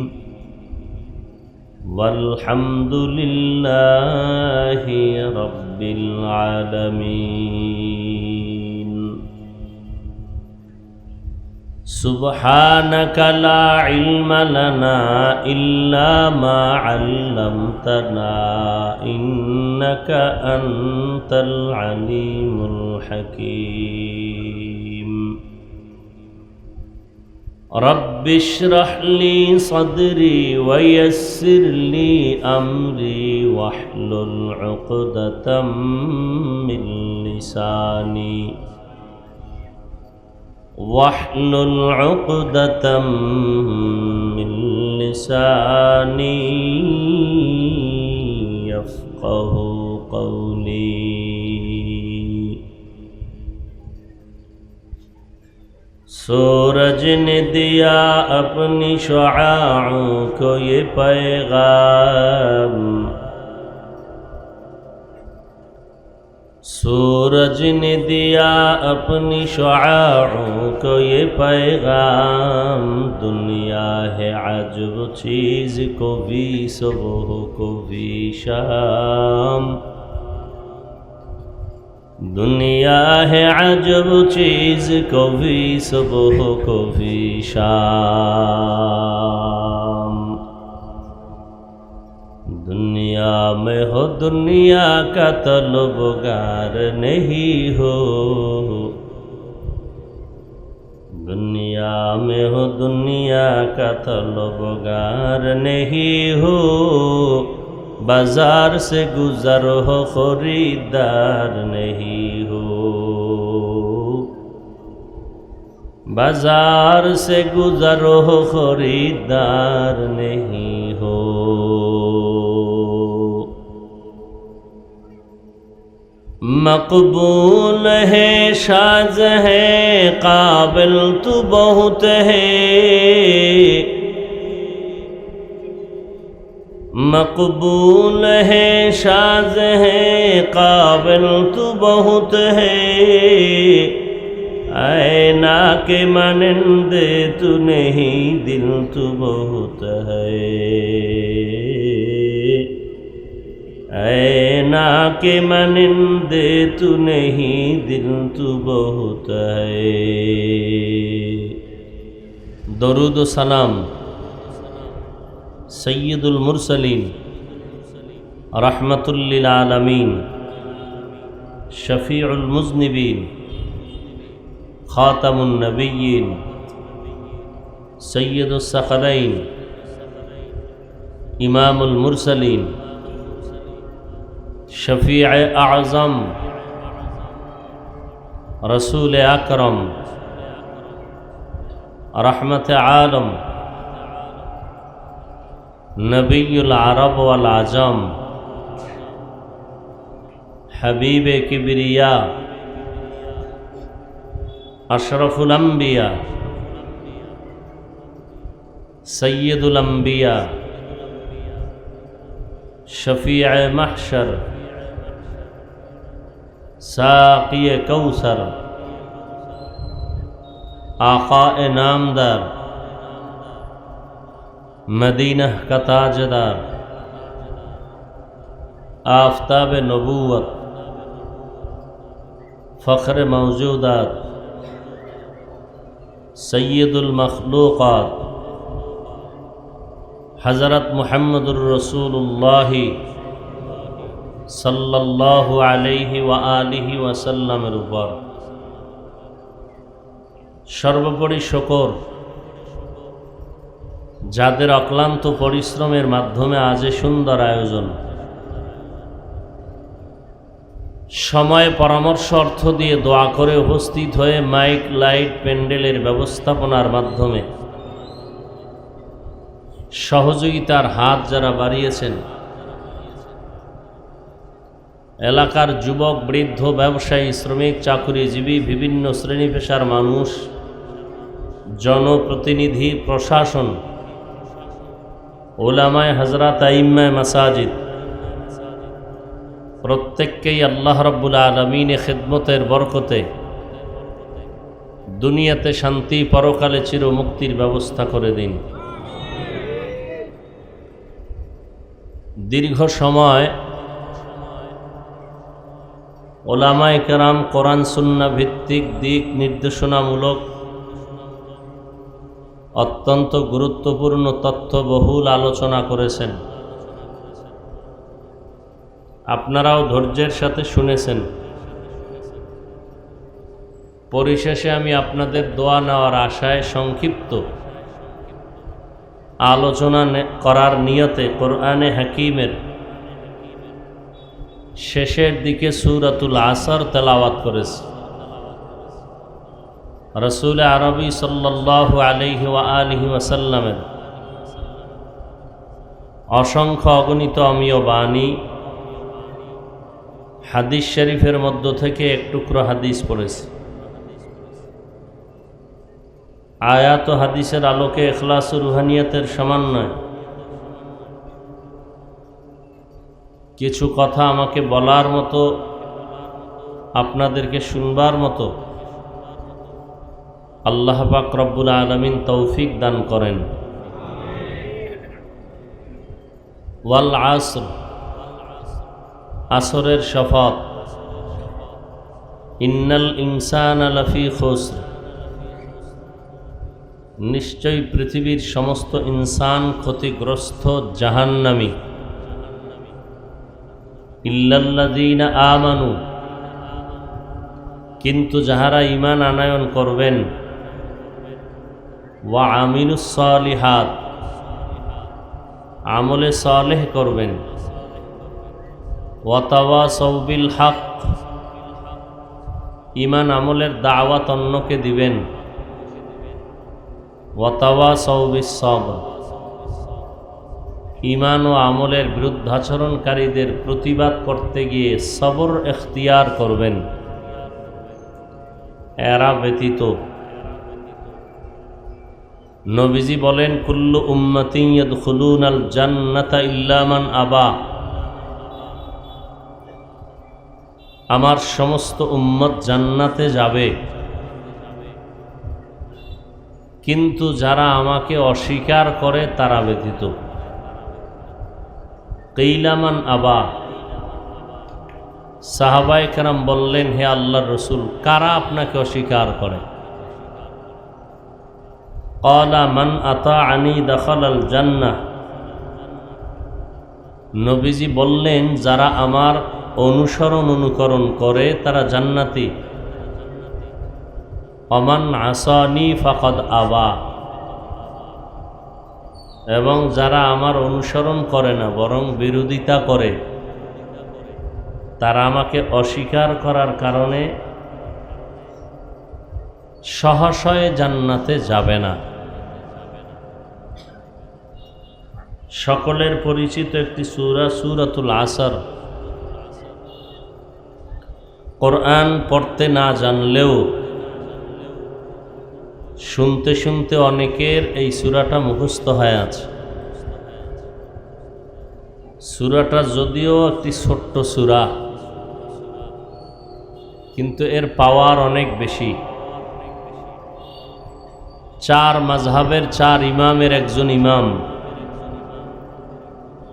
S1: والحمد لله رب العالمين. سبحانك لا علم لنا إلا ما علمتنا إنك أنت العليم الحكيم. رب اشرح لي صدري ويسر لي أمري واحلل عقدة من لساني واحلل عقدة من لساني يفقه قولي. सूरज ने दिया अपनी शुआओं को ये पैगाम, सूरज ने दिया अपनी शुआओं को ये पैगाम। दुनिया है अजब चीज़ को भी सुबह को भी शाम, दुनिया है अजब चीज़ को भी सुबह को भी शाम। दुनिया में हो दुनिया का तलबगार नहीं हो, दुनिया में हो दुनिया का तलबगार नहीं हो। बाजार से गुजर हो खरीदार नहीं हो, बाजार से गुजर हो खरीदार नहीं हो। मकबूल है शाज़ है काबिल तू बहुत है, मकबूल है शाज़ है काबिल तू बहुत है। ऐना के मानंदे तू नहीं दिल तू बहुत है, ऐना के मानंदे तू नहीं दिल तू बहुत है। दरूद व सलाम सय्यदुल मुरसलीन रहमतुल लिल आलमीन शफीउल मुज़निबीन खातमुन नबिय्यीन सय्यदुस सक़लैन इमामुल मुरसलीन शफीअ आज़म रसूल अकरम रहमत आलम नबीयुल अरब वल आजम हबीब किबरिया अशरफुल अंबिया सय्यदुल अंबिया शफीअ महशर साक़ी कौसर आक़ाए नामदार मदीना का ताजदार आफ़ताब नबूवत फ़ख्र मौजूदात सय्यदुल मखलूक़ात हज़रत मुहम्मदुर रसूलुल्लाह सल्लल्लाहु अलैहि व आलिहि वसल्लमेर उपর সর্বোপরি শুকর যাদের অক্লান্ত পরিশ্রমের মাধ্যমে আজ সুন্দর আয়োজন, সময় পরামর্শ অর্থ দিয়ে দোয়া করে উপস্থিত হয়ে মাইক লাইট প্যান্ডেলের ব্যবস্থাপনার মাধ্যমে সহযোগিতার হাত যারা বাড়িয়েছেন, এলাকার যুবক বৃদ্ধ ব্যবসায়ী শ্রমিক চাকুরিজীবী বিভিন্ন শ্রেণী পেশার মানুষ, জনপ্রতিনিধি, প্রশাসন, উলামায়ে হযরত আইম্মায়ে মাসাজিদ প্রত্যেককেই আল্লাহ রাব্বুল আলামিন খিদমতের বরকতে দুনিয়াতে শান্তি, পরকালে চির মুক্তির ব্যবস্থা করে দিন। দীর্ঘ সময় উলামায়ে কেরাম কোরআন সুন্নাহ ভিত্তিক দিক নির্দেশনামূলক অত্যন্ত গুরুত্বপূর্ণ তথ্যবহুল আলোচনা করেছেন। আপনারাও ধৈর্যের সাথে শুনেছেন। পরিশেষে আমি আপনাদের দোয়া নেওয়ার আশায় সংক্ষিপ্ত আলোচনা করার নিয়তে কোরআনে হাকিমের শেষের দিকে সূরাতুল আসর তেলাওয়াত করেছি। রাসূল আরবি সাল্লাল্লাহু আলাইহি ওয়া আলিহি ওয়াসাল্লামের অসংখ্য অগণিত অমীয় বাণী, হাদিস শরীফের মধ্য থেকে এক টুকরো হাদিস পড়েছি। আয়াত ও হাদিসের আলোকে ইখলাস ও রুহানিয়াতের সমন্বয় কিছু কথা আমাকে বলার মতো, আপনাদেরকে শুনবার মতো আল্লাহ পাক রব্বুল আলামিন তৌফিক দান করেন। ওয়াল আসর, আসরের শপথ, ইন্নাল ইনসানা লাফি খুসর, নিশ্চয়ই পৃথিবীর সমস্ত ইনসান ক্ষতিগ্রস্ত, জাহান্নামী। ইল্লাল্লাযীনা আমানু, কিন্তু যাহারা ঈমান আনয়ন করবেন, ওয়া আমিলুস সালিহাত, আমলে সালেহ করবেন, ওয়া তাওয়াসাউ বিল হক, ঈমান আমলের দাওয়াত অন্যকে দিবেন, ওয়া তাওয়াসাউ বিস সবর, ঈমান ও আমলের বিরুদ্ধাচরণকারীদের প্রতিবাদ করতে গিয়ে সবর এখতিয়ার করবেন। এরা ব্যতীত নবীজি বলেন, কুল্লু উম্মতিন ইয়াদখুলুনাল জান্নাতা ইল্লা মান আবা, আমার সমস্ত উম্মত জান্নাতে যাবে, কিন্তু যারা আমাকে অস্বীকার করে তারা ব্যতীত। কিলা মান আবা, সাহাবায়ে কেরাম বললেন, হে আল্লাহর রাসূল, কারা আপনাকে অস্বীকার করে? ক্বালা মান আতাআনি দাখালাল জান্নাহ, নবীজি বললেন, যারা আমার অনুকরণ করে তারা জান্নাতি। অমান আসানি ফাকাদ আবা, এবং যারা আমার অনুসরণ করে না বরং বিরোধিতা করে, তারা আমাকে অস্বীকার করার কারণে সহসয়ে জান্নাতে যাবে না। সকলের পরিচিত একটি সূরা, সূরাতুল আসর। কোরআন পড়তে না জানলেও শুনতে শুনতে অনেকের এই সূরাটা মুখস্থ হয়ে আছে। সূরাটা যদিও একটি ছোট্ট সূরা, কিন্তু এর পাওয়ার অনেক বেশি। 4 মাযহাবের 4 ইমামের একজন ইমাম,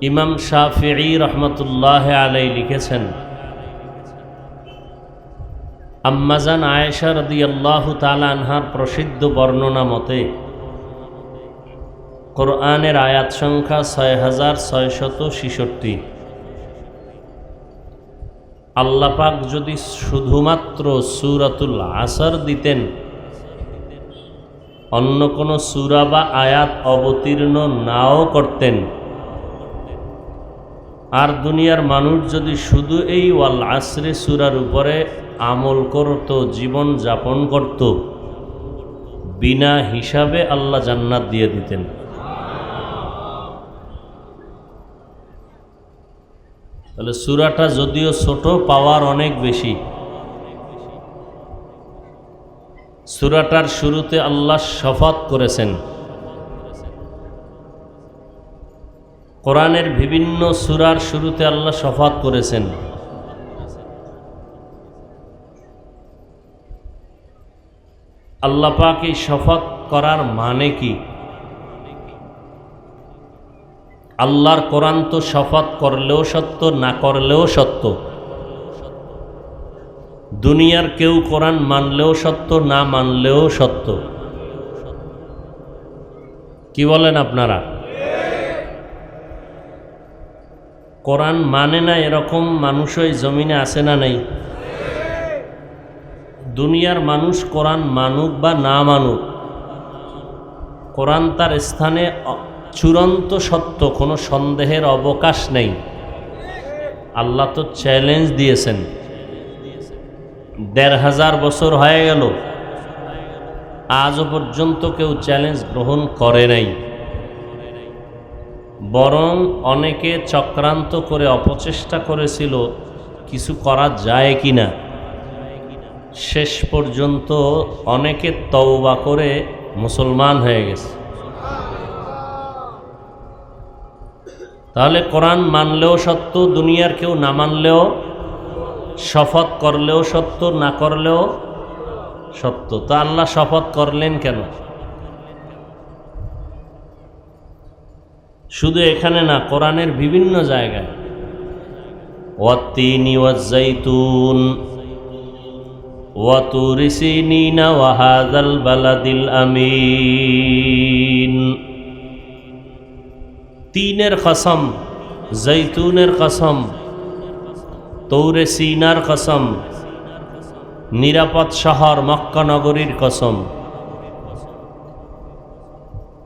S1: ইমাম শাফিঈ রহমতুল্লাহ আলাইহি লিখেছেন, আম্মাজান আয়েশা রাদিয়াল্লাহু তাআলা আনহার প্রসিদ্ধ বর্ণনা মতে কোরআনের আয়াত সংখ্যা 6666। আল্লাহ পাক যদি শুধুমাত্র সূরাতুল আসর দিতেন, অন্য কোনো সূরা বা আয়াত অবতীর্ণ নাও করতেন, আর দুনিয়ার মানুষ যদি শুধু এই ওয়াল আসরে সূরার উপরে আমল করত, জীবন যাপন করত, বিনা হিসাবে আল্লাহ জান্নাত দিয়ে দিতেন। তাহলে সূরাটা যদিও ছোট, পাওয়ার অনেক বেশি। সূরাটার শুরুতে আল্লাহ শপথ করেছেন। কোরআনের বিভিন্ন সূরার শুরুতে আল্লাহ শপথ করেছেন। আল্লাহ পাক এই শপথ করার মানে কি? আল্লাহর কোরআন তো শপথ করলেও সত্য, না করলেও সত্য। দুনিয়ার কেউ কোরআন মানলেও সত্য, না মানলেও সত্য। কি বলেন আপনারা? কোরআন মানে না এরকম মানুষও এই জমিনে আছে না নেই? দুনিয়ার মানুষ কোরআন মানুক বা না মানুক, কোরআন তার স্থানে চূড়ান্ত সত্য, কোনো সন্দেহের অবকাশ নেই। আল্লাহ তো চ্যালেঞ্জ দিয়েছেন। ১৫০০ বছর হয়ে গেল, আজও পর্যন্ত কেউ চ্যালেঞ্জ গ্রহণ করে নাই। বরং অনেকে চক্রান্ত করে অপচেষ্টা করেছিল কিছু করা যায় কিনা। শেষ পর্যন্ত অনেকে তওবা করে মুসলমান হয়ে গেছে। তাহলে কোরআন মানলেও সত্য, দুনিয়ার কেউ না মানলেও, শপথ করলেও সত্য, না করলেও সত্য। তো আল্লাহ শপথ করলেন কেন? শুধু এখানে না, কোরআনের বিভিন্ন জায়গায় ওয়াত্তিনি ওয়াজ্জাইতুন ওয়া তুরি সিনিনা ওয়া হাযাল বালাদিল আমিন। তিনের কসম, জৈতুনের কসম, তৌরে সিনার কসম, নিরাপদ শহর মক্কা নগরীর কসম,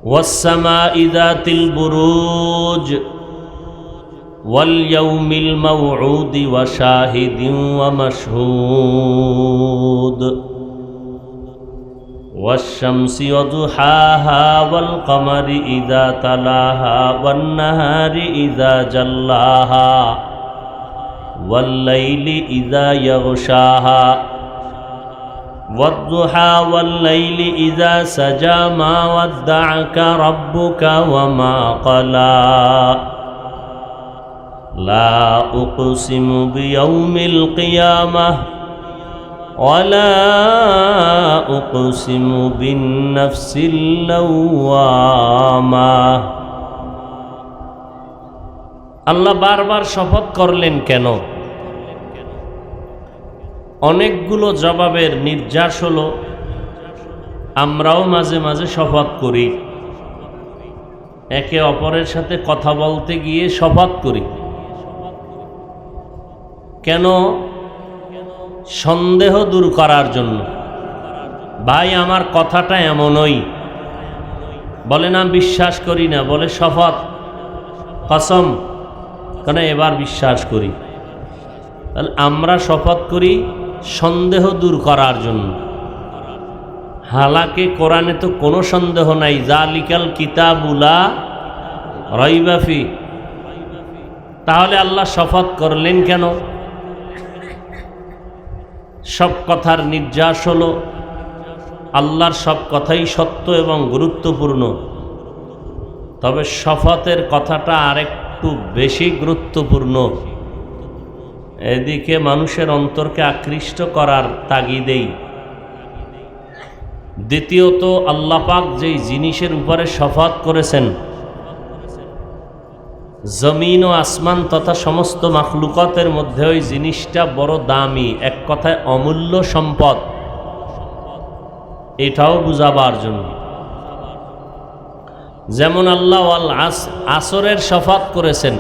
S1: ওয়াসসামাই যাতিল বুরুজ ওয়াল ইয়াউমিল মাউউদি ওয়া শাহিদিন ওয়া মাশহুদ ওয়াশ-শামসি ওয়া দুহাহা ওয়াল কমারি ইযা তালাহা ওয়ান নাহারি ইযা জাল্লাহা ওয়াল লাইলি ইযা ইয়াগশাহা ওয়াদ-দুহা ওয়াল লাইলি ইযা সাজা মা ওয়াদ্দা'আকা রাব্বুকা ওয়া মা ক্বালা লা উকসিমু বিয়াউমিল কিয়ামাহ ওয়ালা উকসিমু বিন-নাফসিল লাওয়ামাহ। আল্লাহ বারবার শপথ করলেন কেন? অনেকগুলো জবাবের নির্যাস হলো, আমরাও মাঝে মাঝে শপথ করি, একে অপরের সাথে কথা বলতে গিয়ে শপথ করি। কেন? সন্দেহ দূর করার জন্য। ভাই আমার কথাটা এমনই, বলে না বিশ্বাস করি না, বলে শপথ কসম, কেন এবার বিশ্বাস করি। তাহলে আমরা শপথ করি সন্দেহ দূর করার জন্য। হালাকে কোরআনে তো কোনো সন্দেহ নাই, জালিকাল কিতাবু লা রাইবা ফি। তাহলে আল্লাহ শপথ করলেন কেন? সব কথার নির্যাস হলো আল্লাহর সব কথাই সত্য এবং গুরুত্বপূর্ণ, তবে শপথের কথাটা আরেকটু বেশি গুরুত্বপূর্ণ। এদিকে মানুষের অন্তরকে আকৃষ্ট করার তাগিদেই। দ্বিতীয়ত, আল্লাহ পাক যেই জিনিসের উপরে শপথ করেছেন, জমিন ও আসমান তথা সমস্ত মাখলুকাতের মধ্যে ওই জিনিসটা বড় দামি, এক কথায় অমূল্য সম্পদ, এটাও বুঝাবার জন্য। যেমন আল্লাহ আসরের শপথ করেছেন,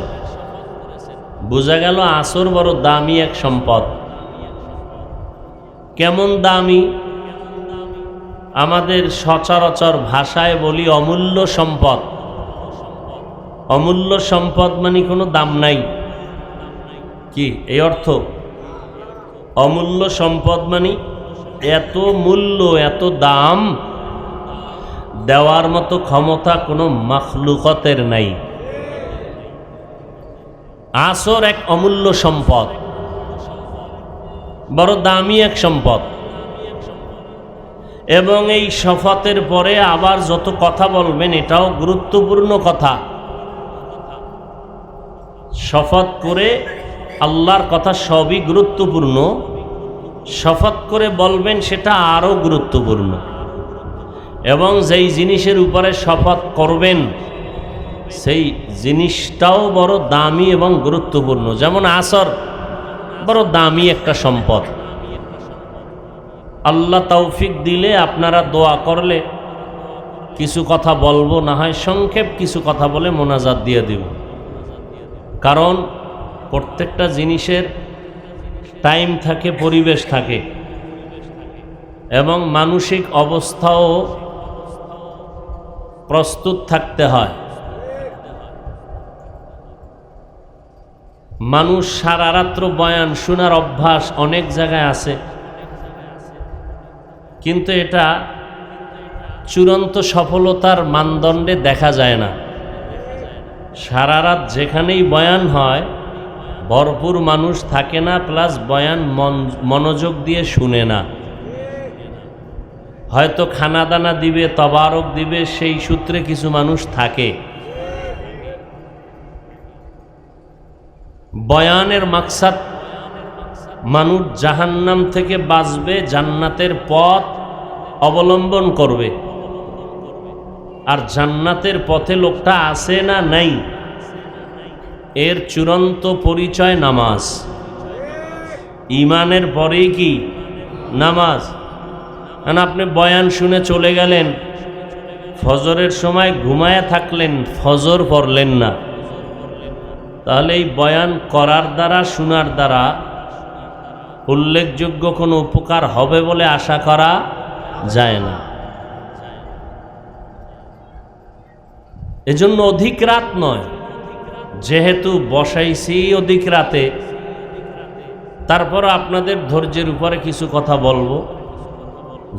S1: বোঝা গেল আসর বড় দামি এক সম্পদ। কেমন দামি? আমাদের সচরাচর ভাষায় বলি অমূল্য সম্পদ। অমূল্য সম্পদ মানে কোনো দাম নাই, কি এই অর্থ? অমূল্য সম্পদ মানে এত মূল্য, এত দাম দেওয়ার মতো ক্ষমতা কোনো মাখলুকাতের নাই। আসর এক অমূল্য সম্পদ, বড় দামি এক সম্পদ। এবং এই শপথের পরে আবার যত কথা বলবেন এটাও গুরুত্বপূর্ণ কথা। শপথ করে আল্লাহর কথা সবই গুরুত্বপূর্ণ, শপথ করে বলবেন সেটা আরও গুরুত্বপূর্ণ। এবং যেই জিনিসের উপরে শপথ করবেন সেই জিনিসটাও বড় দামি এবং গুরুত্বপূর্ণ। যেমন আসর বড় দামি একটা সম্পদ। আল্লাহ তৌফিক দিলে আপনারা দোয়া করলে কিছু কথা বলবো, না হয় সংক্ষেপ কিছু কথা বলে মোনাজাত দিয়ে দেব। কারণ প্রত্যেকটা জিনিসের টাইম থাকে, পরিবেশ থাকে, এবং মানসিক অবস্থাও প্রস্তুত থাকতে হয়। মানুষ সারা রাত্র বয়ান শোনার অভ্যাস অনেক জায়গায় আছে, কিন্তু এটা চূড়ান্ত সফলতার মানদণ্ডে দেখা যায় না। সারা রাত যেখানেই বয়ান হয় ভরপুর মানুষ থাকে না, প্লাস বয়ান মনোযোগ দিয়ে শুনে না। হয়তো খানা দানা দিবে, তবারক দিবে, সেই সূত্রে কিছু মানুষ থাকে। বয়ানের মাকসাদ মানুষ জাহান্নাম থেকে বাঁচবে, জান্নাতের পথ অবলম্বন করবে। আর জান্নাতের পথে লোকটা আছে না নাই, এর চূড়ান্ত পরিচয় নামাজ। ঈমানের পরেই কি নামাজ। কারণ আপনি বয়ান শুনে চলে গেলেন, ফজরের সময় ঘুমায়া থাকলেন, ফজর পড়লেন না, তাহলে এই বয়ান করার দ্বারা, শোনার দ্বারা উল্লেখযোগ্য কোনো উপকার হবে বলে আশা করা যায় না। এজন্য অধিক রাত নয়, যেহেতু বসাইছি অধিক রাতে, তারপর আপনাদের ধৈর্যের উপরে কিছু কথা বলবো।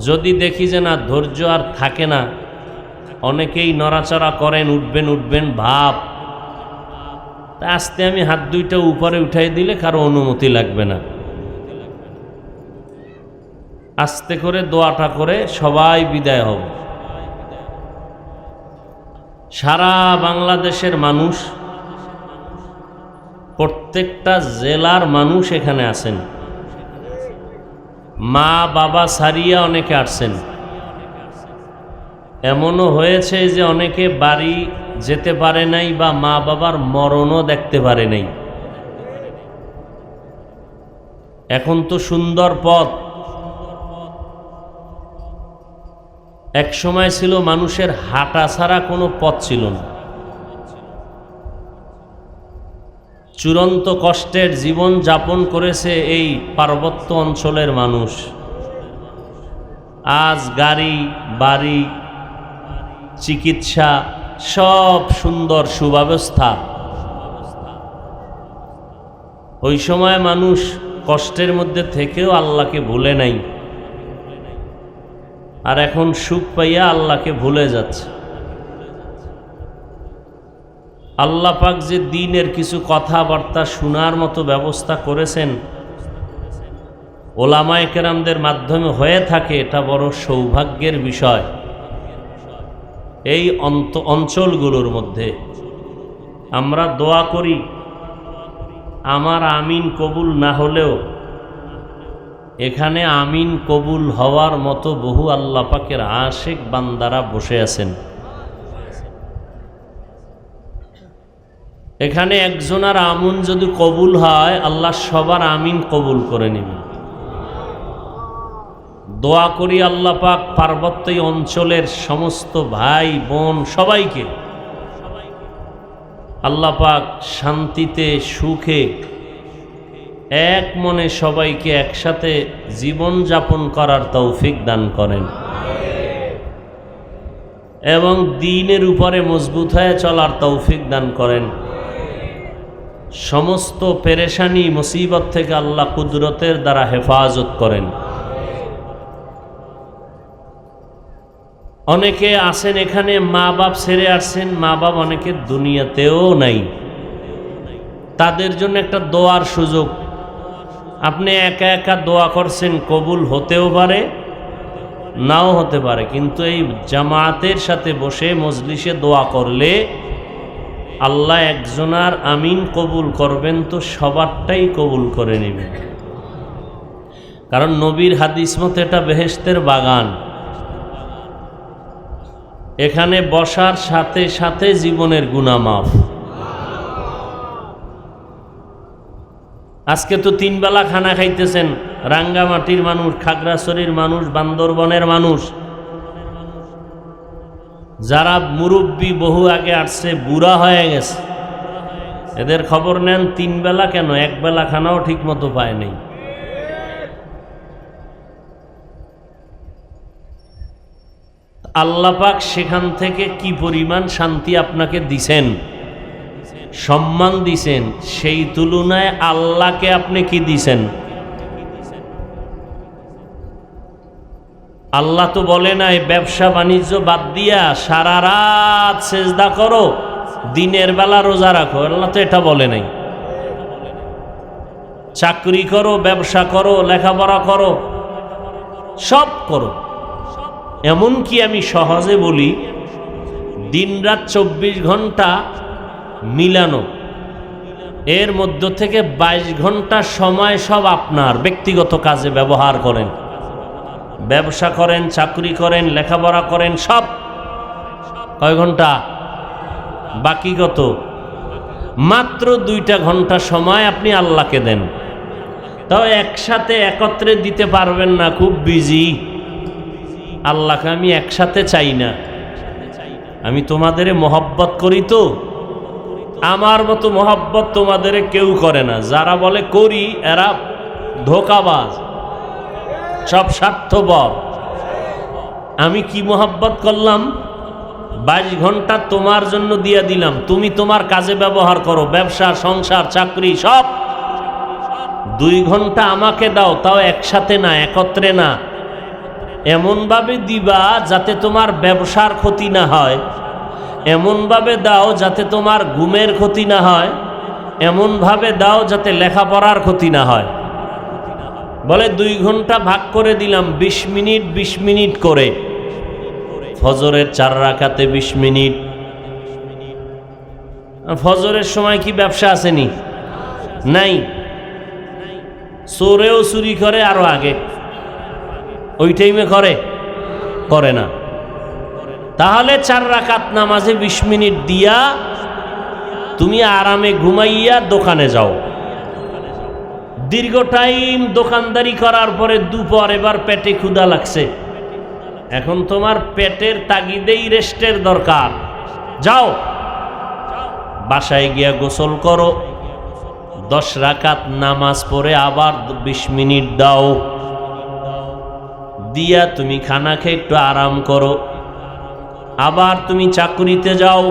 S1: যদি দেখি যে না ধৈর্য আর থাকে না, অনেকেই নড়াচড়া করেন, উঠবেন উঠবেন ভাব, তা আস্তে আমি হাত দুইটা উপরে উঠাই দিলে কারো অনুমতি লাগবে না। আস্তে করে দোয়াটা করে সবাই বিদায় হব। সারা বাংলাদেশের মানুষ, প্রত্যেকটা জেলার মানুষ এখানে আছেন। মা বাবা সারিয়া অনেকে আসছেন। এমনও হয়েছে যে অনেকে বাড়ি যেতে পারে নাই বা মা বাবার মরণও দেখতে পারে নাই। এখন তো সুন্দর পথ, এক সময় ছিল মানুষের হাঁটা ছাড়া কোনো পথ ছিল না। চূড়ান্ত কষ্টের জীবন যাপন করেছে এই পার্বত্য অঞ্চলের মানুষ। আজ গাড়ি বাড়ি, চিকিৎসা সব সুন্দর সুব্যবস্থা। ওই সময় মানুষ কষ্টের মধ্যে থেকেও আল্লাহকে ভুলে নাই, আর এখন সুখ পাইয়া আল্লাহকে ভুলে যাচ্ছে। আল্লাহ পাক যে দ্বীনের কিছু কথাবার্তা শোনার মতো ব্যবস্থা করেছেন, ওলামায়ে কেরামদের মাধ্যমে হয়ে থাকে, এটা বড় সৌভাগ্যের বিষয়। এই অঞ্চলগুলোর মধ্যে আমরা দোয়া করি, আমার আমিন কবুল না হলেও এখানে আমিন কবুল হওয়ার মতো বহু আল্লাহ পাকের আশিক বান্দারা বসে আছেন। এখানে একজনের আমিন যদি কবুল হয়, আল্লাহ সবার আমিন কবুল করে নেবেন। দোয়া করি আল্লাহ পাক পার্বত্য অঞ্চলের সমস্ত ভাই বোন সবাইকে আল্লাহ পাক শান্তিতে সুখে এক মনে সবাইকে একসাথে জীবন যাপন করার তৌফিক দান করেন এবং দ্বীনের উপরে মজবুত হয়ে চলার তৌফিক দান করেন। সমস্ত পেরেশানি মুসিবত থেকে আল্লাহ কুদরতের দ্বারা হেফাজত করেন। অনেকে আছেন এখানে মা বাপ ছেড়ে আসছেন, মা বাপ অনেকের দুনিয়াতেও নাই, তাদের জন্য একটা দোয়ার সুযোগ। আপনি একা একা দোয়া করছেন, কবুল হতেও পারে নাও হতে পারে, কিন্তু এই জামাতের সাথে বসে মজলিসে দোয়া করলে আল্লাহ একজনার আমিন কবুল করবেন তো সবারটাই কবুল করে নেবেন। কারণ নবীর হাদিস মতে এটা বেহেশতের বাগান, এখানে বসার সাথে সাথে জীবনের গুনাহ মাফ। আজকে তো 3 বেলা খানা খাইতেছেন, রাঙ্গামাটির মানুষ, খাগড়াছড়ির মানুষ, বান্দরবনের মানুষ, যারা মুরব্বী বহু আগে আসছে, বুড়া হয়ে গেছে, এদের খবর নেন 3 বেলা কেন 1 বেলা খানাও ঠিক মতো পায় নাই। আল্লাহ পাক সেখান থেকে কি পরিমাণ শান্তি আপনাকে দিছেন, সম্মান দিছেন, সেই তুলনায় আল্লাহকে আপনি কি দিছেন? আল্লাহ তো বলে নাই ব্যবসা বাণিজ্য বাদ দিয়া সারা রাত সেজদা করো, দিনের বেলা রোজা রাখো, আল্লাহ তো এটা বলে নাই। চাকরি করো, ব্যবসা করো, লেখাপড়া করো, সব করো। এমনকি আমি সহজে বলি, দিন রাত 24 ঘন্টা মিলানো, এর মধ্য থেকে 22 ঘন্টা সময় সব আপনার ব্যক্তিগত কাজে ব্যবহার করেন, ব্যবসা করেন, চাকরি করেন, লেখাপড়া করেন, সব কয় ঘন্টা? বাকি কত? মাত্র 2টা ঘন্টা সময় আপনি আল্লাহকে দেন। তাও একসাথে একত্রে দিতে পারবেন না, খুব বিজি। আল্লাহকে আমি একসাথে চাই না, আমি তোমাদের মহব্বত করি, তো আমার মতো মহব্বত তোমাদের কেউ করে না। যারা বলে করি এরা ধোঁকাবাজ, সব স্বার্থপর। আমি কি মহব্বত করলাম? 22 ঘন্টা তোমার জন্য দিয়ে দিলাম, তুমি তোমার কাজে ব্যবহার করো, ব্যবসা, সংসার, চাকরি সব। 2 ঘন্টা আমাকে দাও, তাও একসাথে না, একত্রে না। এমনভাবে দিবা যাতে তোমার ব্যবসার ক্ষতি না হয়, এমনভাবে দাও যাতে তোমার ঘুমের ক্ষতি না হয়, এমনভাবে দাও যাতে লেখাপড়ার ক্ষতি না হয়। বলে 2 ঘন্টা ভাগ করে দিলাম, 20 মিনিট 20 মিনিট করে। ফজরের 4 রাকাতে 20 মিনিট। ফজরের সময় কি ব্যবসা আসেনি? নাই। চোরেও চুরি করে আরো আগে, ওই টাইমে করে না। তাহলে 4 রাকাত নামাজে 20 মিনিট দিয়া তুমি আরামে ঘুমাইয়া দোকানে যাও। দীর্ঘ টাইম দোকানদারি করার পরে দুপুর এবার পেটে ক্ষুধা লাগছে, এখন তোমার পেটের তাগিদেই রেস্টের দরকার। যাও বাসায় গিয়া গোসল করো, 10 রাকাত নামাজ পড়ে আবার 20 মিনিট দাও, দিয়া তুমি খানা খেয়ে একটু আরাম করো। আবার তুমি চাকরিতে যাও,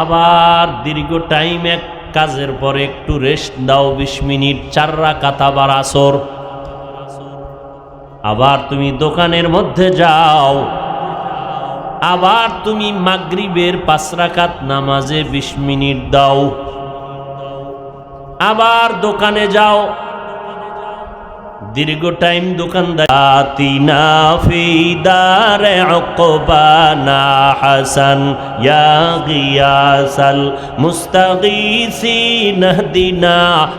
S1: আবার দীর্ঘ টাইম এক কাজের পরে একটু রেস্ট দাও 20 মিনিট, 4 রাকাত আবার আসর। আবার তুমি দোকানের মধ্যে যাও, আবার তুমি মাগরিবের 5 রাকাত নামাজে 20 মিনিট দাও। আবার দোকানে যাও, দীর্ঘ টাইম দোকানদার আতিনা ফি দারে উকবানা হাসান ইয়া গিয়াসাল মুস্তাগীসিন ইহদিনা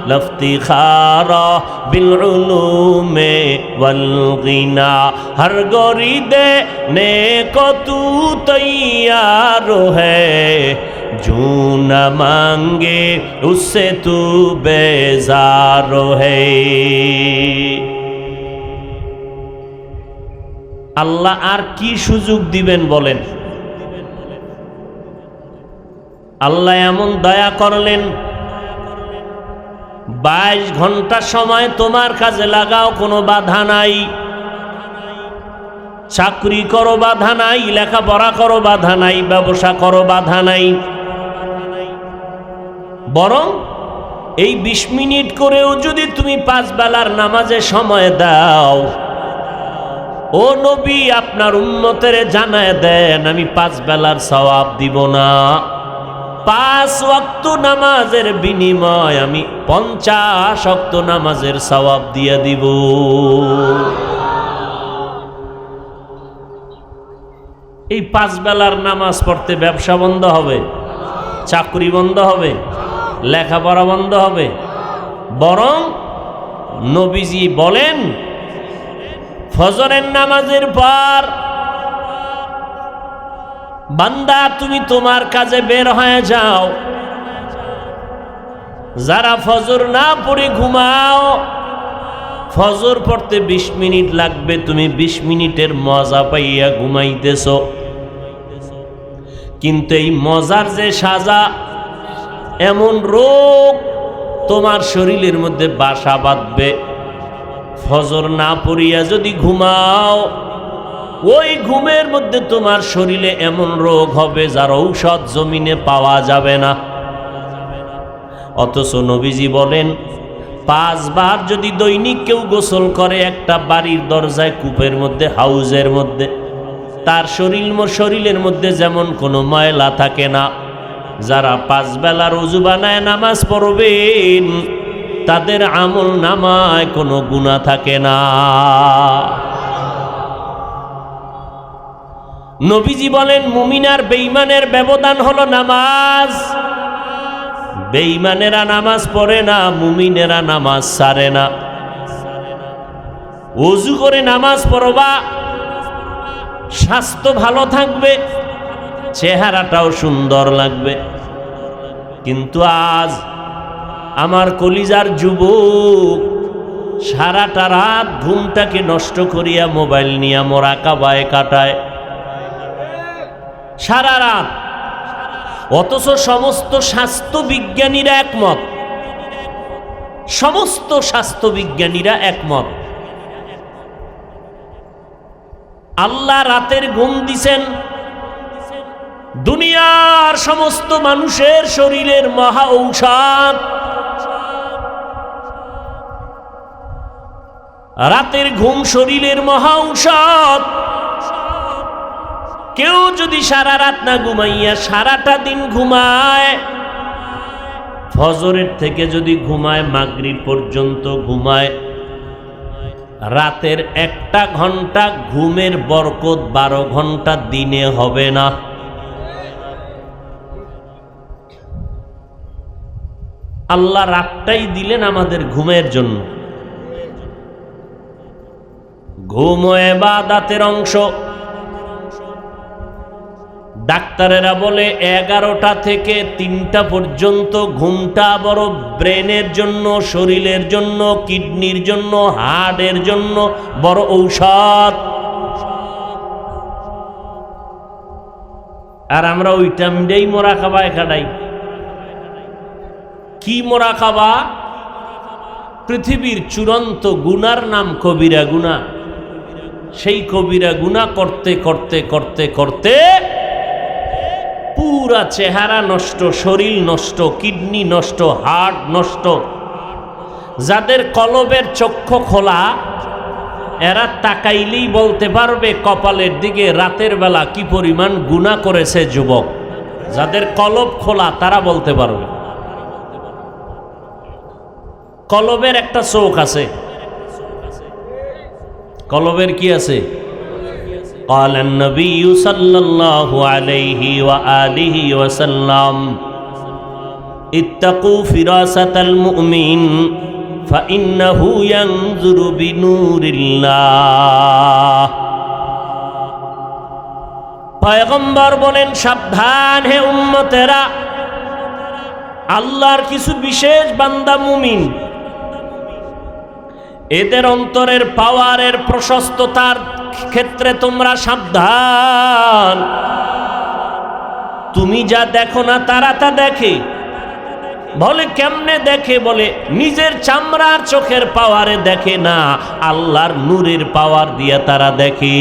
S1: লাফতিখারা বিল উলুমে ওয়াল গিনা হর গরি দেনে কো তু তৈয়ার হ্যায় जो न मांगे उससे तू बेजार है। আল্লাহ আর কি সুযোগ দিবেন বলেন? আল্লাহ এমন দয়া করলেন, 22 ঘন্টা সময় তোমার কাজে লাগাও, কোনো বাধা নাই। চাকরি করো বাধা নাই, লেখাপড়া করো বাধা নাই, ব্যবসা করো বাধা নাই। বরং এই 20 মিনিট করেও যদি তুমি 5 বেলার নামাজে সময় দাও, ও নবী আপনার উম্মতের জানায় দেন আমি 5 বেলার সওয়াব দিব না, 5 ওয়াক্ত নামাজের বিনিময় আমি 50 ওয়াক্ত নামাজের সওয়াব দিয়ে দিব। এই 5 বেলার নামাজ পড়তে ব্যবসা বন্ধ হবে, চাকরি বন্ধ হবে, লেখাপড়া বন্ধ হবে। বরং নবীজি বলেন ফজরের নামাজের পর বান্দা তুমি তোমার কাজে বের হয়ে যাও। যারা ফজর না পড়ে ঘুমাও, ফজর পড়তে 20 মিনিট লাগবে, তুমি 20 মিনিটের মজা পাইয়া ঘুমাইতেছ। কিন্তু এই মজার যে সাজা, এমন রোগ তোমার শরীরের মধ্যে বাসা বাঁধবে। ফজর না পড়িয়া যদি ঘুমাও, ওই ঘুমের মধ্যে তোমার শরীরে এমন রোগ হবে যার ঔষধ জমিনে পাওয়া যাবে না। অথচ নবীজি বলেন 5 বার যদি দৈনিক কেউ গোসল করে, একটা বাড়ির দরজায় কূপের মধ্যে, হাউজের মধ্যে, তার শরীরের মধ্যে যেমন কোনো ময়লা থাকে না। যারা 5 বেলার ওযু বানায় নামাজ পড়বেন, তাদের আমল নামায় কোনো গুনাহ থাকে না। নবীজি বলেন মুমিন আর বেঈমানের ব্যবধান হলো নামাজ। বেঈমানেরা নামাজ পড়ে না, মুমিনেরা নামাজ ছাড়ে না। ওযু করে নামাজ পড়বা, স্বাস্থ্য ভালো থাকবে, চেহারাটাও সুন্দর লাগবে। কিন্তু আজ আমার কলিজার যুবক সারাটা রাত ঘুমটাকে নষ্ট করিয়া মোবাইল নিয়ে মোরাকাবায় কাটায় সারা রাত। অথচ সমস্ত স্বাস্থ্য বিজ্ঞানীরা একমত, সমস্ত স্বাস্থ্য বিজ্ঞানীরা একমত, আল্লাহ রাতের ঘুম দিছেন দুনিয়ার সমস্ত মানুষের শরীরের মহা ঔষধ। রাতের ঘুম শরীরের মহা ঔষধ। কেউ যদি সারা রাত না ঘুমাইয়া সারাটা দিন ঘুমায়, ফজরের থেকে যদি ঘুমায় মাগরিব পর্যন্ত ঘুমায়, রাতের 1টা ঘন্টা ঘুমের বরকত 12 ঘন্টা দিনে হবে না। আল্লাহ রাতটাই দিলেন আমাদের ঘুমের জন্য। ঘুম ও ইবাদতের অংশ। ডাক্তারেরা বলে 11টা থেকে 3টা পর্যন্ত ঘুমটা বড় ব্রেনের জন্য, শরীরের জন্য, কিডনির জন্য, হার্টের জন্য বড় ঔষধ। আর আমরা ওইটা মিলেই মোরাকাবায় কাটাই। কি মোরাকাবা? পৃথিবীর চূড়ান্ত গুনার নাম কবিরা গুনাহ। সেই কবিরা গুনাহ করতে করতে করতে করতে পুরা চেহারা নষ্ট, শরীর নষ্ট, কিডনি নষ্ট, হার্ট নষ্ট। যাদের কলবের চক্ষু খোলা, এরা তাকাইলেই বলতে পারবে কপালের দিকে রাতের বেলা কি পরিমাণ গুনাহ করেছে যুবক। যাদের কলব খোলা তারা বলতে পারবে। কলবের একটা চোখ আছে, কলবের কি আছে? قال النبي صلى الله عليه وآله وسلم اتقوا فراسة المؤمن فإنه ينظر بنور الله। পয়গম্বর বলেন, সাবধান হে উম্মতেরা, আল্লাহর কিছু বিশেষ বান্দা মুমিন, এদের অন্তরের পাওয়ারের প্রশস্ততার ক্ষেত্রে তোমরা সাবধান। তুমি যা দেখো না তারা তা দেখে। বলে কেমনে দেখে? বলে নিজের চামড়ার চোখের পাওয়ারে দেখে না, আল্লাহর নূরের পাওয়ার দিয়ে তারা দেখে।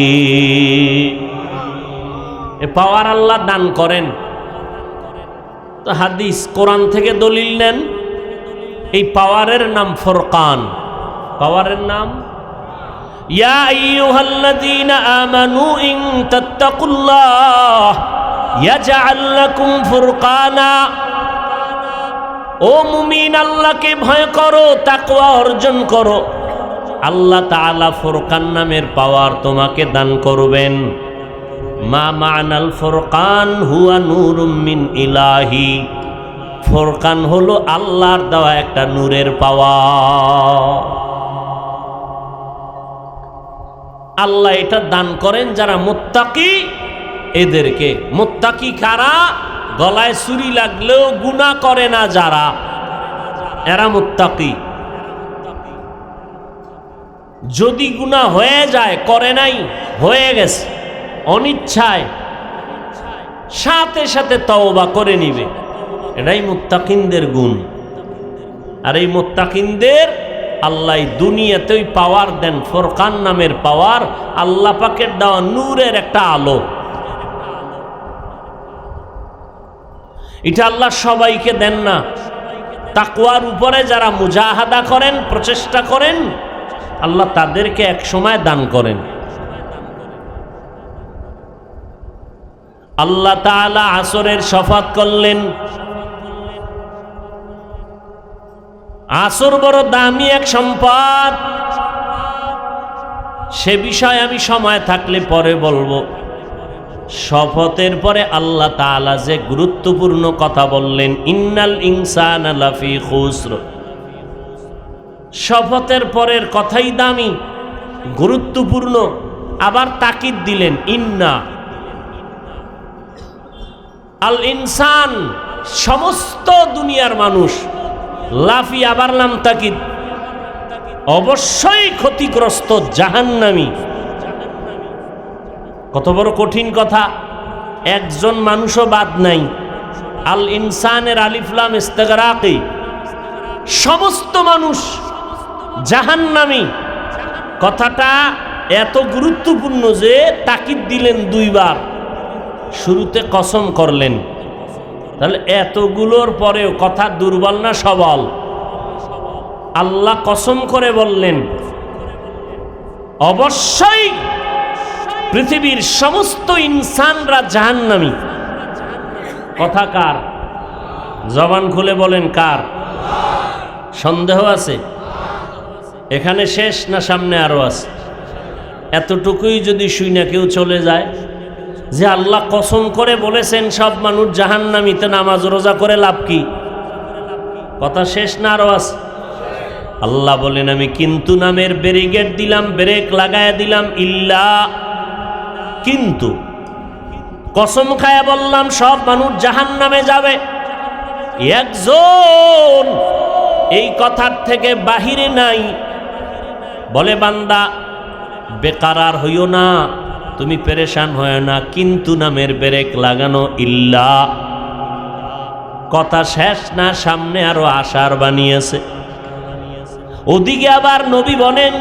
S1: এ পাওয়ার আল্লাহ দান করেন। তো হাদিস কোরআন থেকে দলিল নেন, এই পাওয়ারের নাম ফুরকান। পাওয়ারের নাম, ইয়া আইয়ুহাল্লাযীনা আমানু ইন তাত্তাকুল্লাহ ইয়াজআল লাকুম ফুরকানা। ও মুমিন, আল্লাহকে ভয় করো, তাকওয়া অর্জন করো, আল্লাহ তাআলা ফুরকান নামের পাওয়ার তোমাকে দান করবেন। মা মা'নাল ফুরকান হুয়া নূরুম মিন ইলাহি। ফুরকান হলো আল্লাহর দেওয়া একটা নূরের পাওয়ার। আল্লাহ এটা দান করেন যারা মুত্তাকি এদেরকে। মুত্তাকি কারা? গলায় ছুরি লাগলেও গুনাহ করে না যারা, এরা মুত্তাকি। যদি গুনাহ হয়ে যায়, করে নাই, হয়ে গেছে, অনিচ্ছায় সাথে সাথে তওবা করে নিবে, এটাই মুত্তাকিনদের গুণ। আর এই মুত্তাকিনদের আল্লাহ দুনিয়াতেই পাওয়ার দেন, ফুরকান নামের পাওয়ার, আল্লাহ পাকের দেওয়া নূরের একটা আলো। এটা আল্লাহ সবাইকে দেন না। তাকওয়ার উপরে যারা মুজাহাদা করেন, প্রচেষ্টা করেন, আল্লাহ তাদেরকে এক সময় দান করেন। আল্লাহ তাআলা আসরের শফাত করলেন। আসর বড় দামি এক সম্পদ, সে বিষয়ে আমি সময় থাকলে পরে বলবো। শপথের পরে আল্লাহ তাআলা যে গুরুত্বপূর্ণ কথা বললেন, ইন্নাল ইনসানা লাফি খুসর। শপথের পরের কথাই দামি, গুরুত্বপূর্ণ, আবার তাকিদ দিলেন ইন্না। আল ইনসান সমস্ত দুনিয়ার মানুষ, লাফি আবার নাম তাকিদ, অবশ্যই ক্ষতিগ্রস্ত, জাহান্নামী। কত বড় কঠিন কথা, একজন মানুষও বাদ নাই। আল ইনসানের আলিফ লাম ইস্তিগরাকি, সমস্ত মানুষ জাহান্নামী। কথাটা এত গুরুত্বপূর্ণ যে তাকিদ দিলেন দুইবার, শুরুতে কসম করলেন। তাহলে এতগুলোর পরেও কথা দুর্বল না সবল? আল্লাহ কসম করে বললেন অবশ্যই পৃথিবীর সমস্ত ইনসানরা জাহান্নামী। কথা কার? জবান খুলে বলেন কার? সন্দেহ আছে? এখানে শেষ না সামনে আরো আছে? এতটুকুই যদি শুই না কেউ চলে যায় যে আল্লাহ কসম করে বলেছেন সব মানুষ জাহান্নামীতে, নামাজ রোজা করে লাভ কি? কথা শেষ না আরো আছে? আল্লাহ বলেন আমি কিন্তু নামের ব্যারিকেড দিলাম, ব্রেক লাগায়া দিলাম, ইল্লা, কিন্তু কসম খায়া বললাম সব মানুষ জাহান্নামে যাবে, একজন এই কথার থেকে বাহিরে নাই। বলে বান্দা বেকারার হইও না, তুমি পেরেশান হয় না, কিন্তু নামের ব্রেক লাগানো, ইল্লা। কথা শেষ না সামনে আরো আশার বানিয়েছে। ওদিকে আবার নবী বলেন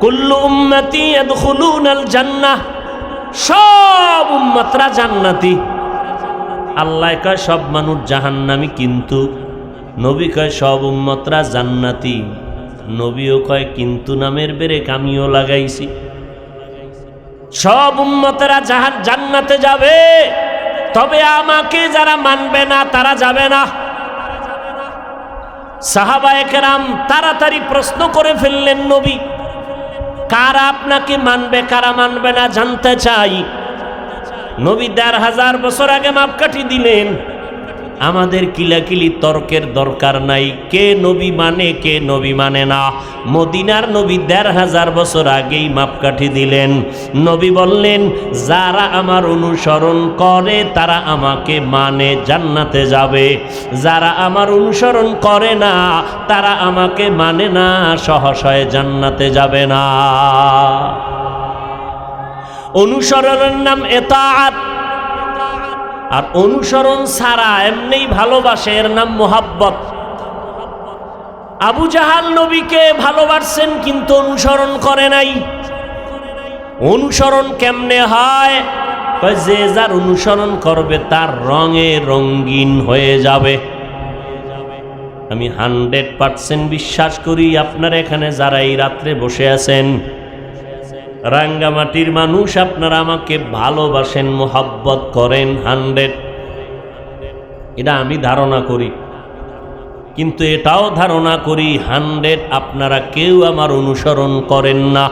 S1: কুল্লু উম্মতি ইয়াদখুলুনাল জান্নাহ, সব উম্মতরা জান্নাতি। আল্লাহ কয় সব মানুষ জাহান্নামী, কিন্তু নবী কয় সব উম্মতরা জান্নাতি। নবীও কয় কিন্তু নামের ব্রেক আমিও লাগাইছি। সব উম্মতেরা জান্নাতে যাবে, তবে আমাকে যারা মানবে না তারা যাবে না। সাহাবায়ে কেরাম তাড়াতাড়ি প্রশ্ন করে ফেললেন, নবী কারা আপনাকে মানবে কারা মানবে না জানতে চাই। নবী ১৫০০ বছর আগে মাপকাঠি দিলেন। আমাদের কিলাকিলি তর্কের দরকার নাই, কে নবী মানে কে নবী মানে না। মদিনার নবী ১৫০০ বছর আগেই মাপকাঠি দিলেন। নবী বললেন, যারা আমার অনুসরণ করে তারা আমাকে মানে জান্নাতে যাবে, যারা আমার অনুসরণ করে না তারা আমাকে মানে না, সহসায় জান্নাতে যাবে না। অনুসরণের নাম এতাআত, আর অনুসরণ ছাড়া এমনি ভালোবাসে এর নাম মোহাব্বত। আবু জাহাল নবীকে ভালোবাসছেন কিন্তু অনুসরণ করে নাই। অনুসরণ কেমনে হয়? যে যার অনুসরণ করবে তার রঙে রঙিন হয়ে যাবে। আমি 100% বিশ্বাস করি আপনারা এখানে যারা এই রাত্রে বসে আছেন, রাঙ্গামাটির মানুষ, আপনারা আমাকে ভালোবাসেন, মোহাব্বত করেন 100, এটা আমি ধারণা করি। কিন্তু এটাও ধারণা করি 100 আপনারা কেউ আমার অনুসরণ করেন না।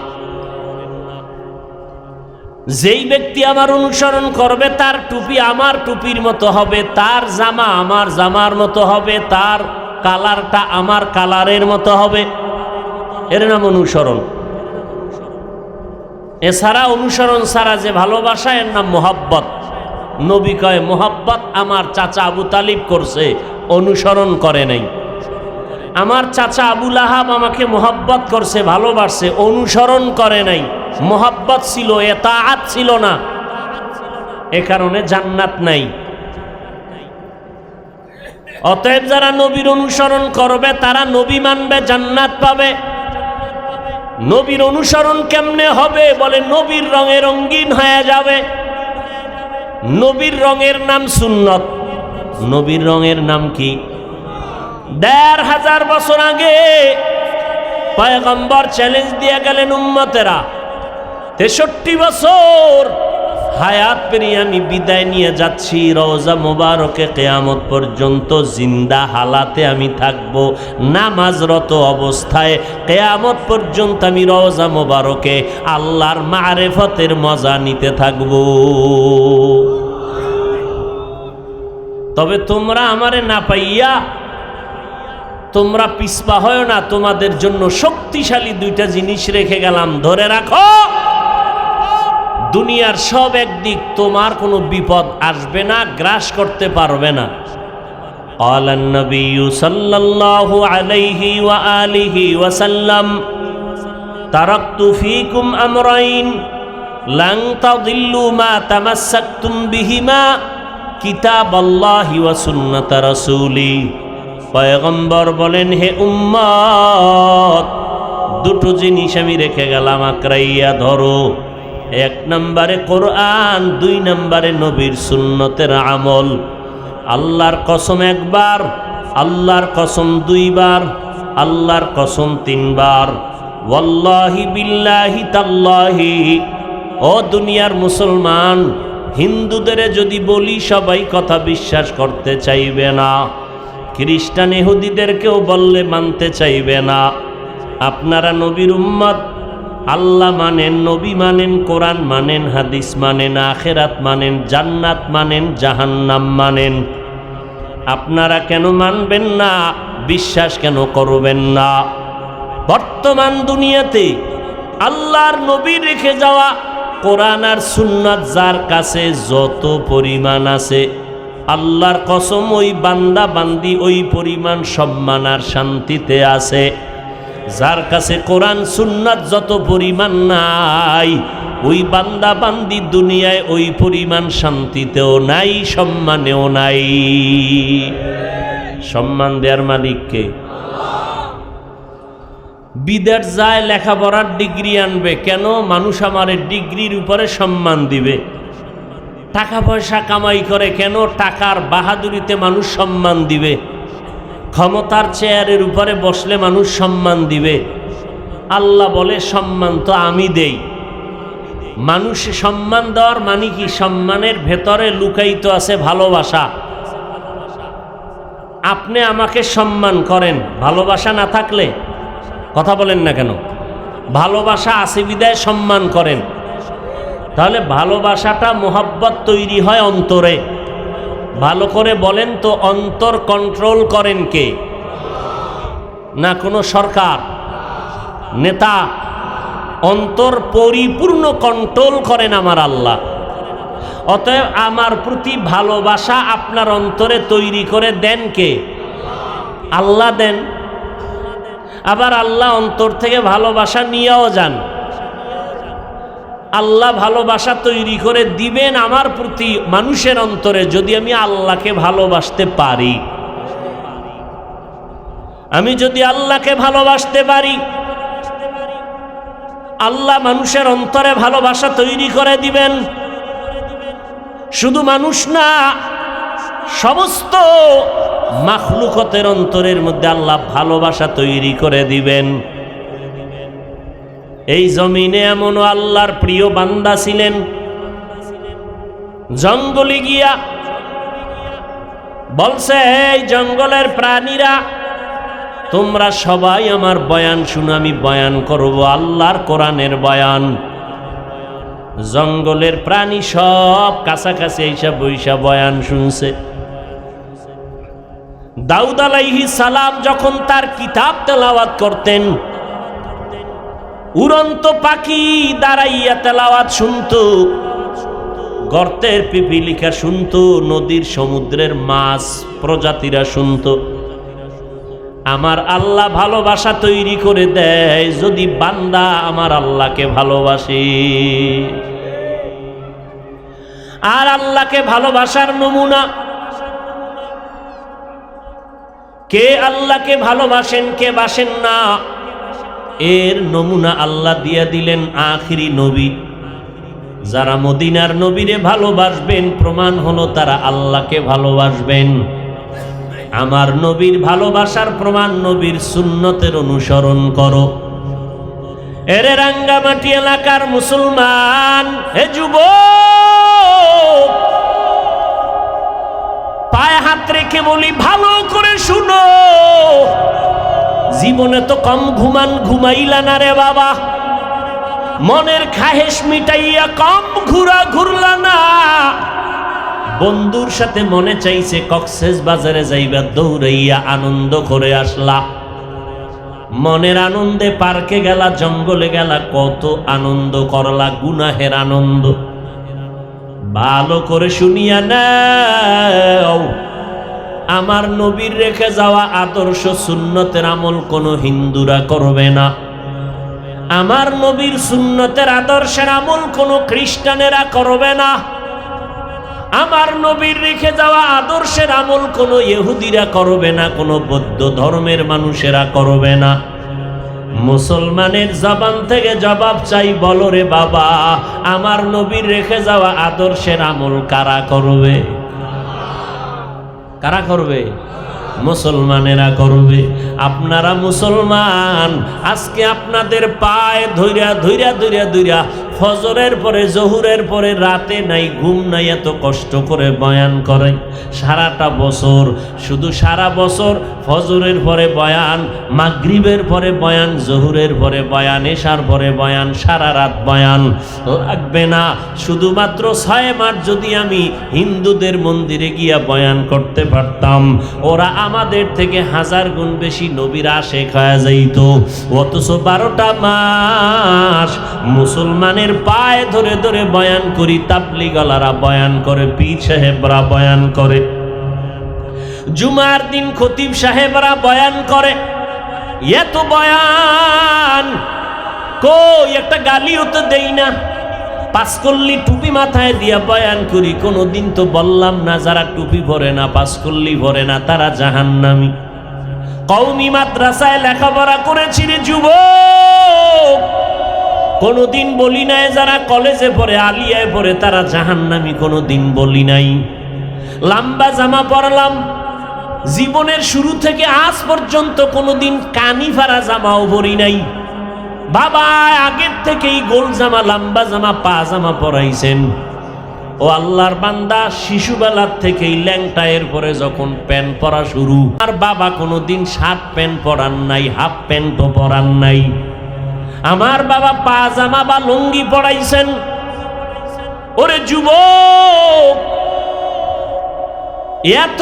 S1: যেই ব্যক্তি আমার অনুসরণ করবে তার টুপি আমার টুপির মতো হবে, তার জামা আমার জামার মতো হবে, তার কালারটা আমার কালারের মতো হবে, এর নাম অনুসরণ। এছাড়া অনুসরণ ছাড়া যে ভালোবাসা এর নাম মোহাব্বত। নবী কয় মোহাব্বত আমার চাচা আবু তালিব করছে, অনুসরণ করে নাই। আমার চাচা আবু লাহাব আমাকে মোহাব্বত করছে, ভালোবাসছে, অনুসরণ করে নাই। মোহাব্বত ছিল, এতাআত ছিল না, এ কারণে জান্নাত নাই। অতএব যারা নবীর অনুসরণ করবে তারা নবী মানবে, জান্নাত পাবে। নবীর অনুসরণ কেমনে হবে? বলে নবীর রঙে রঙিন হয়ে যাবে। নবীর রঙের নাম সুন্নত। নবীর রঙের নাম কি? ১৫০০ বছর আগে পয়গম্বর চ্যালেঞ্জ দিয়ে গেলেন উম্মতেরা, ৬৩ বছর হায়াত পেরিয়ে আমি বিদায় নিয়ে যাচ্ছি, রওজা মোবারকে কিয়ামত পর্যন্ত জিন্দা হালাতে আমি থাকবো, নামাজরত অবস্থায় কিয়ামত পর্যন্ত আমি রওজা মোবারকে আল্লাহর মারিফতের মজা নিতে থাকবো। তবে তোমরা আমারে না পাইয়া তোমরা পিছপা হয় না, তোমাদের জন্য শক্তিশালী 2টা জিনিস রেখে গেলাম, ধরে রাখো। দুনিয়ার সব একদিক তোমার কোনো বিপদ আসবে না, গ্রাস করতে পারবে না। قال النبي صلى الله عليه وآله وسلم تركت فيكم أمرين لن تضلوا ما تمسكتم بهما كتاب الله وسنة رسولي। পয়গম্বর বলেন, হে উম্মত, 2টো জিনিস আমি রেখে গেলাম, আঁকড়াইয়া ধরো। 1 নম্বরে কোরআন, 2 নম্বরে নবীর সুন্নতের আমল। আল্লাহর কসম 1 বার, আল্লাহর কসম 2 বার, আল্লাহর কসম 3 বার। ওয়াল্লাহি বিল্লাহি তাল্লাহি। ও দুনিয়ার মুসলমান, হিন্দুদের যদি বলি সবাই কথা বিশ্বাস করতে চাইবে না, খ্রিস্টান ইহুদিদেরকেও বললে মানতে চাইবে না। আপনারা নবীর উম্মত, আল্লাহ মানেন, নবী মানেন, কোরআন মানেন, হাদিস মানেন, আখিরাত মানেন, জান্নাত মানেন, জাহান্নাম মানেন। আপনারা কেন মানবেন না? বিশ্বাস কেন করবেন না? বর্তমান দুনিয়াতে আল্লাহর নবী রেখে যাওয়া কোরআন আর সুন্নাত যার কাছে যত পরিমাণ আছে, আল্লাহর কসম ওই বান্দা বান্দি ওই পরিমাণ সম্মান আর শান্তিতে আছে। যার কাছে কোরআন সুন্নাত যত পরিমাণ নাই, ওই বান্দা বান্দি দুনিয়ায় ওই পরিমাণ শান্তিতেও নাই, সম্মানেও নাই। সম্মান দেওয়ার মালিককে। বিদেশ যায় লেখাপড়ার ডিগ্রি আনবে, কেন? মানুষ আমার ডিগ্রির উপরে সম্মান দিবে। টাকা পয়সা কামাই করে, কেন? টাকার বাহাদুরিতে মানুষ সম্মান দিবে। ক্ষমতার চেয়ারের উপরে বসলে মানুষ সম্মান দিবে। আল্লাহ বলে, সম্মান তো আমি দেই। মানুষ সম্মান দেওয়ার মানে কি? সম্মানের ভেতরে লুকায়িত আছে ভালোবাসা। আপনি আমাকে সম্মান করেন, ভালোবাসা না থাকলে কথা বলেন না কেন? ভালোবাসা আছে বিদায় সম্মান করেন। তাহলে ভালোবাসাটা মোহাব্বত তৈরি হয় অন্তরে। ভালো করে বলেন তো, অন্তর কন্ট্রোল করেন কে? না কোনো সরকার, নেতা? অন্তর পরিপূর্ণ কন্ট্রোল করেন আমার আল্লাহ। অতএব আমার প্রতি ভালোবাসা আপনার অন্তরে তৈরি করে দেন কে? আল্লাহ দেন। আবার আল্লাহ অন্তর থেকে ভালোবাসা নিয়েও যান। আল্লাহ ভালোবাসা তৈরি করে দিবেন আমার প্রতি মানুষের অন্তরে, যদি আমি আল্লাহকে ভালোবাসতে পারি। আমি যদি আল্লাহকে ভালোবাসতে পারি, আল্লাহ মানুষের অন্তরে ভালোবাসা তৈরি করে দিবেন। শুধু মানুষ না, সমস্ত মাখলুকতের অন্তরের মধ্যে আল্লাহ ভালোবাসা তৈরি করে দিবেন। এই জমিনে এমনও আল্লাহর প্রিয় বান্দা ছিলেন, জঙ্গলে গিয়া বলছে, এই জঙ্গলের প্রাণীরা তোমরা সবাই আমার বয়ান শুনো, আমি বয়ান করব আল্লাহর কোরআনের বয়ান। জঙ্গলের প্রাণী সব কাছাকাছি এইসব বৈশা বয়ান শুনছে। দাউদ আলাইহিস সালাম যখন তার কিতাব তেলাওয়াত করতেন, উড়ন্ত পাখি দাঁড়াইয়া তেলাওয়াত শুনতো, গর্তের পিপিলিকা শুনতো, নদীর সমুদ্রের মাছ প্রজাতিরা শুনতো। আমার আল্লাহ ভালোবাসা তৈরি করে দেয় যদি বান্দা আমার আল্লাহকে ভালোবাসে। আর আল্লাহকে ভালোবাসার নমুনা, কে আল্লাহকে ভালোবাসেন কে বাসেন না, এর নমুনা আল্লাহ দিয়া দিলেন আখিরি নবী। যারা মদিনার নবীরে ভালোবাসবেন, প্রমাণ হলো তারা আল্লাহকে ভালোবাসবেন। আমার নবীর ভালোবাসার প্রমাণ, নবীর সুন্নতের অনুসরণ করো। এরে রাঙ্গামাটি এলাকার মুসলমান, হে যুবক, পায়ে হাত রেখে বলি, ভালো করে শুনো। জীবনে তো কম ঘুমাইলা না রে বাবা, মনের খাহেশ মিটাইয়া কম ঘুরলা না। বন্ধুর সাথে মনে চাইছে কক্সেস বাজারে যাইবা, দৌড়াইয়া আনন্দ করে আসলা। মনের আনন্দে পার্কে গেলা, জঙ্গলে গেলা, কত আনন্দ করলা, গুনাহের আনন্দ। ভালো করে শুনিয়া নাও, আমার নবীর রেখে যাওয়া আদর্শ সুন্নতের আমল কোনো হিন্দুরা করবে না। আমার নবীর সুন্নতের আদর্শের আমল কোনো খ্রিস্টানেরা করবে না। আমার নবীর রেখে যাওয়া আদর্শের আমল কোনো ইহুদিরা করবে না, কোনো বৌদ্ধ ধর্মের মানুষেরা করবে না। মুসলমানের জবান থেকে জবাব চাই, বলো রে বাবা, আমার নবীর রেখে যাওয়া আদর্শের আমল কারা করবে? কারা করবে? মুসলমানেরা করবে। আপনারা মুসলমান, আজকে আপনাদের পায়ে ধইরা ধইরা ধইরা ধইরা ফজরের পরে, জহুরের পরে, রাতে নাই ঘুম নাই, এত কষ্ট করে বয়ান করে সারাটা বছর। শুধু সারা বছর ফজরের পরে বয়ান, মাগরিবের পরে বয়ান, জহুরের পরে বয়ান, এশার পরে বয়ান, সারা রাত বয়ান। লাগবে না, শুধুমাত্র 6 মাস যদি আমি হিন্দুদের মন্দিরে গিয়া বয়ান করতে পারতাম, ওরা আমাদের থেকে 1000 গুণ বেশি নবীর আশিক হয়ে যাইত। অথচ 12টা মাস মুসলমানের পায়ে ধরে ধরে বয়ান করি, তাবলিগলারা বয়ান করে, পীর সাহেবরা বয়ান করে, জুমার দিন খতিব সাহেবরা বয়ান করে। এত বয়ান কই একটা গালিও তো দেই না। পাঁচকল্লি টুপি মাথায় দিয়া বয়ান করি, কোনোদিন তো বললাম না যারা টুপি পরে না, পাঁচকল্লি পরে না, তারা জাহান্নামী। কওমি মাদ্রাসায় লেখাপড়া করেছি রে যুবক, কোনোদিন বলি নাই যারা কলেজে পড়ে, আলিয়ায় পড়ে, তারা জাহান্নামী, কোনোদিন বলি নাই। লম্বা জামা পরলাম, জীবনের শুরু থেকে আজ পর্যন্ত কোনোদিন কানি ফাড়া জামাও পরি নাই। বাবা আগের থেকেই গোল জামা, লম্বা জামা, পা জামা পরাইছেন। ও আল্লাহর বান্দা, শিশুবেলার থেকেই ল্যাংটা, এরপরে যখন প্যান্ট পরা শুরু। আর বাবা কোনোদিন শার্ট প্যান্ট পরান নাই, হাফ প্যান্টও পরান নাই। আমার বাবা পাজামা বা লুঙ্গি পড়াইছেন। ওরে যুবক, এত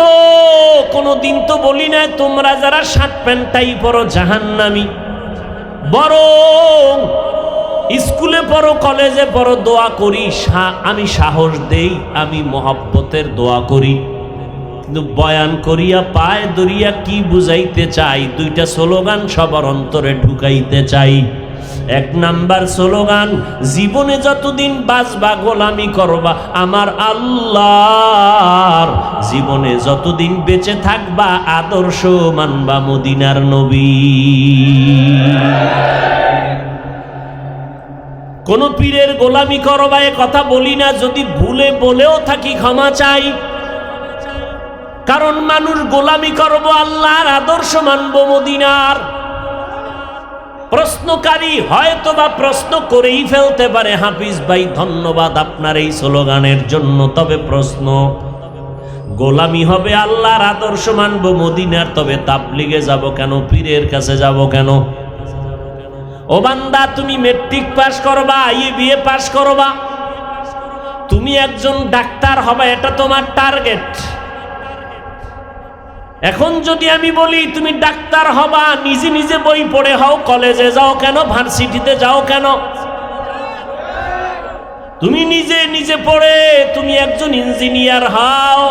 S1: কোনদিন তো বলি না তোমরা যারা শার্ট প্যান্টটাই পরো জাহান্নামী, বরং স্কুলে পড়ো, কলেজে পড়ো, দোয়া করি, আমি সাহস দেই, আমি মহব্বতের দোয়া করি। কিন্তু বয়ান করিয়া পায় দরিয়া কি বুঝাইতে চাই, দুইটা স্লোগান সবার অন্তরে ঢুকাইতে চাই। এক নাম্বার স্লোগান, জীবনে যতদিন বাঁচবা গোলামি করবা আমার আল্লাহর, জীবনে যতদিন বেঁচে থাকবা আদর্শ মানবা মদিনার নবী। কোন পীরের গোলামি করবা এ কথা বলি না, যদি ভুলে বলেও থাকি ক্ষমা চাই। কারণ মানুষ গোলামি করব আল্লাহর, আদর্শ মানব মদিনার। প্রশ্নকারী হয়তো বা প্রশ্ন করেই ফেলতে পারে, হাফিজ ভাই ধন্যবাদ আপনার এই স্লোগানের জন্য, তবে প্রশ্ন, গোলামি হবে আল্লাহর, আদর্শ মানব মদিনার, তবে তাবলিগে যাব কেন, পীরের কাছে যাব কেন? ও বান্দা, তুমি মেট্রিক পাস করবা, বিএ পাস করবা, তুমি একজন ডাক্তার হবে, এটা তোমার টার্গেট। এখন যদি আমি বলি তুমি ডাক্তার হবা, নিজে নিজে বই পড়ে হও, কলেজে যাও কেন, ভার্সিটিতে যাও কেন? তুমি নিজে নিজে পড়ে তুমি একজন ইঞ্জিনিয়ার হও,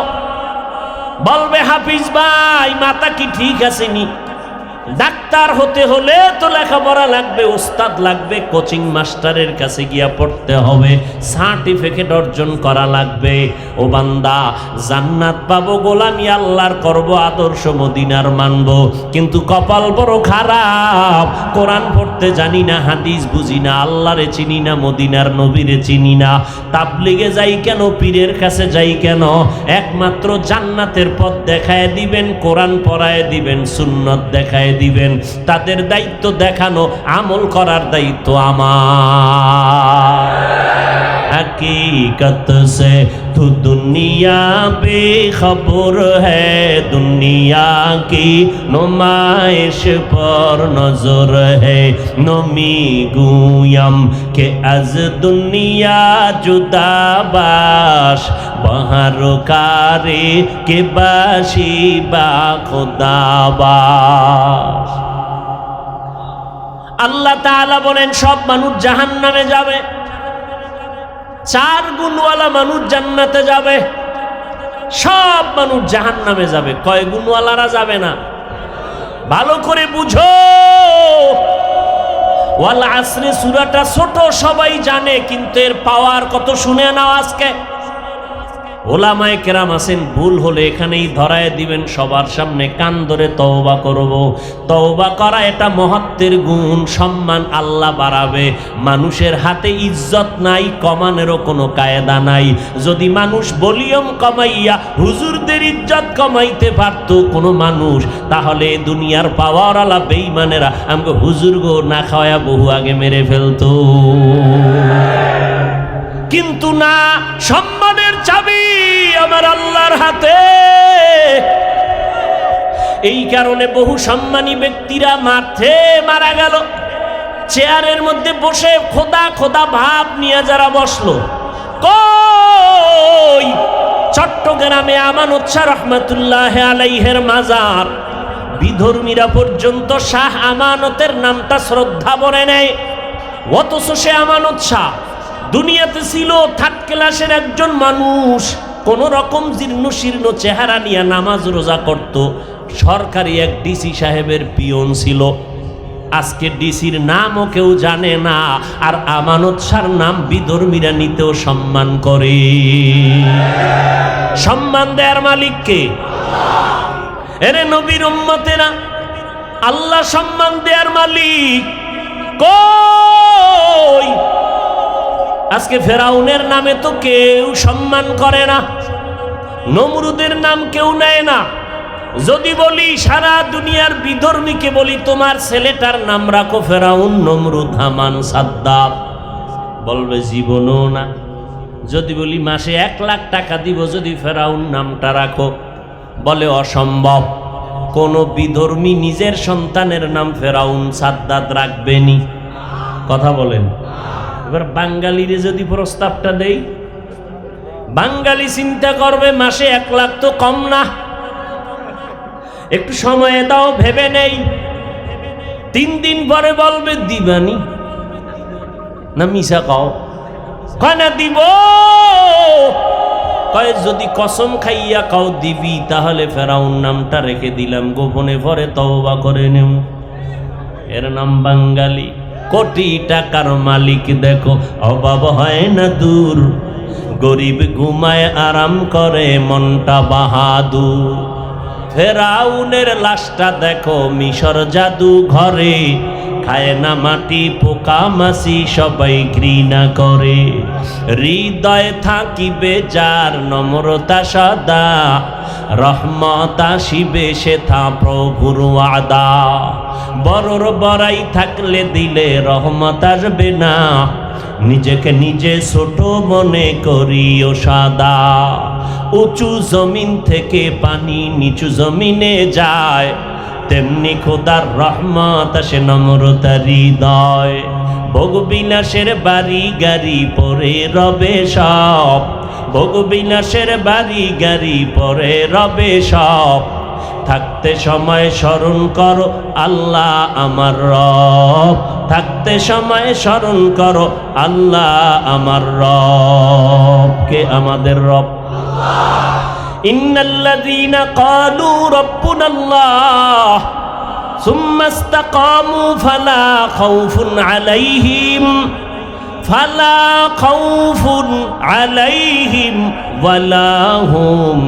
S1: বলবে হাফিজ ভাই মাথা কি ঠিক আছে নি? ডাক্তার হতে হলে তো লেখাপড়া লাগবে, উস্তাদ লাগবে, কোচিং মাস্টারের কাছে গিয়া পড়তে হবে, সার্টিফিকেট অর্জন করা লাগবে। ও বান্দা, জান্নাত পাবো, গোলামি আল্লাহর করব, আদর্শ মদিনার মানব, কিন্তু কপাল বড় খারাপ, কোরআন পড়তে জানি না, হাদিস বুঝি না, আল্লাহরে চিনি না, মদিনার নবীরে চিনি না। তাবলিগে যাই কেন, পীরের কাছে যাই কেন? একমাত্র জান্নাতের পথ দেখায় দিবেন, কোরআন পড়ায় দিবেন, সুন্নত দেখায় দিবেন। তাদের দায়িত্ব দেখানো, আমল করার দায়িত্ব আমার। हकीकत से तू दुनिया बेखबर है, दुनिया की नुमाइश पर नजर है, नमी गुयम के अज दुनिया जुदा बाश, बहर कारे के बाशी बा खुदा बाश। আল্লাহ তাআলা বলেন সব মানুষ জাহান্নামে যাবে, 4 গুণওয়ালা মানুষ জান্নাতে যাবে। সব মানুষ জাহান্নামে যাবে, কয় গুণওয়ালারা যাবে না? ভালো করে বুঝো। ওয়াল আসরে সূরাটা ছোট, সবাই জানে, কিন্তু এর পাওয়ার কত শুনে নাও। আজকে ওলামায়ে কেরাম আছেন, ভুল হলে এখানেই ধরায় দিবেন, সবার সামনে কান ধরে তওবা করব। তওবা করা এটা মহত্বের গুণ, সম্মান আল্লাহ বাড়াবে। মানুষের হাতে ইজ্জত নাই, কমানেরও কোনো কায়দা নাই। যদি মানুষ ভলিউম কমাইয়া হুজুরদের ইজ্জত কমাইতে পারত কোনো মানুষ, তাহলে দুনিয়ার পাওয়ারওয়ালা বেঈমানেরা আমাকে হুজুর গো না খাওয়া বহু আগে মেরে ফেলতো। কিন্তু না, সম্মানের চাবি আমার আল্লাহর হাতে। এই কারণে বহু সম্মানী ব্যক্তিরা মাঠে মারা গেল, চেয়ারের মধ্যে বসে খোদা খোদা ভাব নিয়ে যারা বসলো। কই চট্টগ্রামে আমানত শাহ রহমাতুল্লাহ আলাইহির মাজার, বিধর্মীরা পর্যন্ত শাহ আমানতের নামটা শ্রদ্ধা বলে নেয়। অথচ সে আমানত শাহ দুনিয়াতে ছিল 3rd ক্লাসের একজন মানুষ, কোন রকম জীর্ণ শীর্ণ চেহারা নিয়ে নামাজ রোজা করত। সরকারি এক ডিসি সাহেবের পিয়ন ছিল। আজকে ডিসির নামও কেউ জানে না, আর আমানত শাহর নাম বিধর্মীরা নিতেও সম্মান করে। সম্মান দেয়ার মালিক কে? এরে নবীর উম্মতেরা, আল্লাহ সম্মান দেয়ার মালিক। কই আজকে ফেরাউনের নামে তো কেউ সম্মান করে না, নমরুদের নাম কেউ নেয় না। যদি বলি সারা দুনিয়ার বিধর্মীকে বলি তোমার ছেলেটার নাম রাখো ফেরাউন, নমরুদ, হামান, সাদ্দাত, বলবে জীবনও না। যদি বলি মাসে 1 লাখ টাকা দিব যদি ফেরাউন নামটা রাখো, বলে অসম্ভব। কোন বিধর্মী নিজের সন্তানের নাম ফেরাউন, সাদ্দাত রাখবেনি। কথা বলেন। এবার বাঙালিরে যদি প্রস্তাবটা দেই, বাঙালি চিন্তা করবে মাসে 1 লাখ তো কম না, একটু সময় দাও ভেবে নেই। 3 দিন পরে বলবে দিবানি না মিশা কও, কয় না দিব, কয় যদি কসম খাইয়া কাও দিবি তাহলে ফেরাউন নামটা রেখে দিলাম, গোপনে পরে তওবা করে নেও। এর নাম বাঙালি। কোটি টাকার মালিক দেখো অভাব হয় না দূর, গরিব ঘুমায় আরাম করে মনটা বাহাদুর। ফেরাউনের লাশটা দেখো মিশর জাদু ঘরে, খায় না মাটি পোকা মাছি সবাই ঘৃণা করে। হৃদয় থাকিবে যার নম্রতা সদা, রহমত আসিবে সেথা প্রভুর ওয়াদা। বড়র বড়াই থাকলে দিলে রহমত আসবে না, নিজেকে নিজে ছোট মনে করিও সাদা। উঁচু জমিন থেকে পানি নিচু জমিনে যায়, তেমনি খোদার রহমত আসে নম্রতা হৃদয়। ভোগ বিলাসের বাড়ি গাড়ি পরে রবে সব, ভোগ বিলাসের বাড়ি গাড়ি পরে রবে সব। থাকতে সময় স্মরণ করো আল্লাহ আমার রব, থাকতে সময় স্মরণ করো আল্লাহ আমার রব। কে আমাদের রব? ইন্নাল্লাযীনা ক্বালু রাব্বুনাল্লাহ সুম্মা ইসতাকামু ফালা খাউফুন আলাইহিম ওয়ালা হুম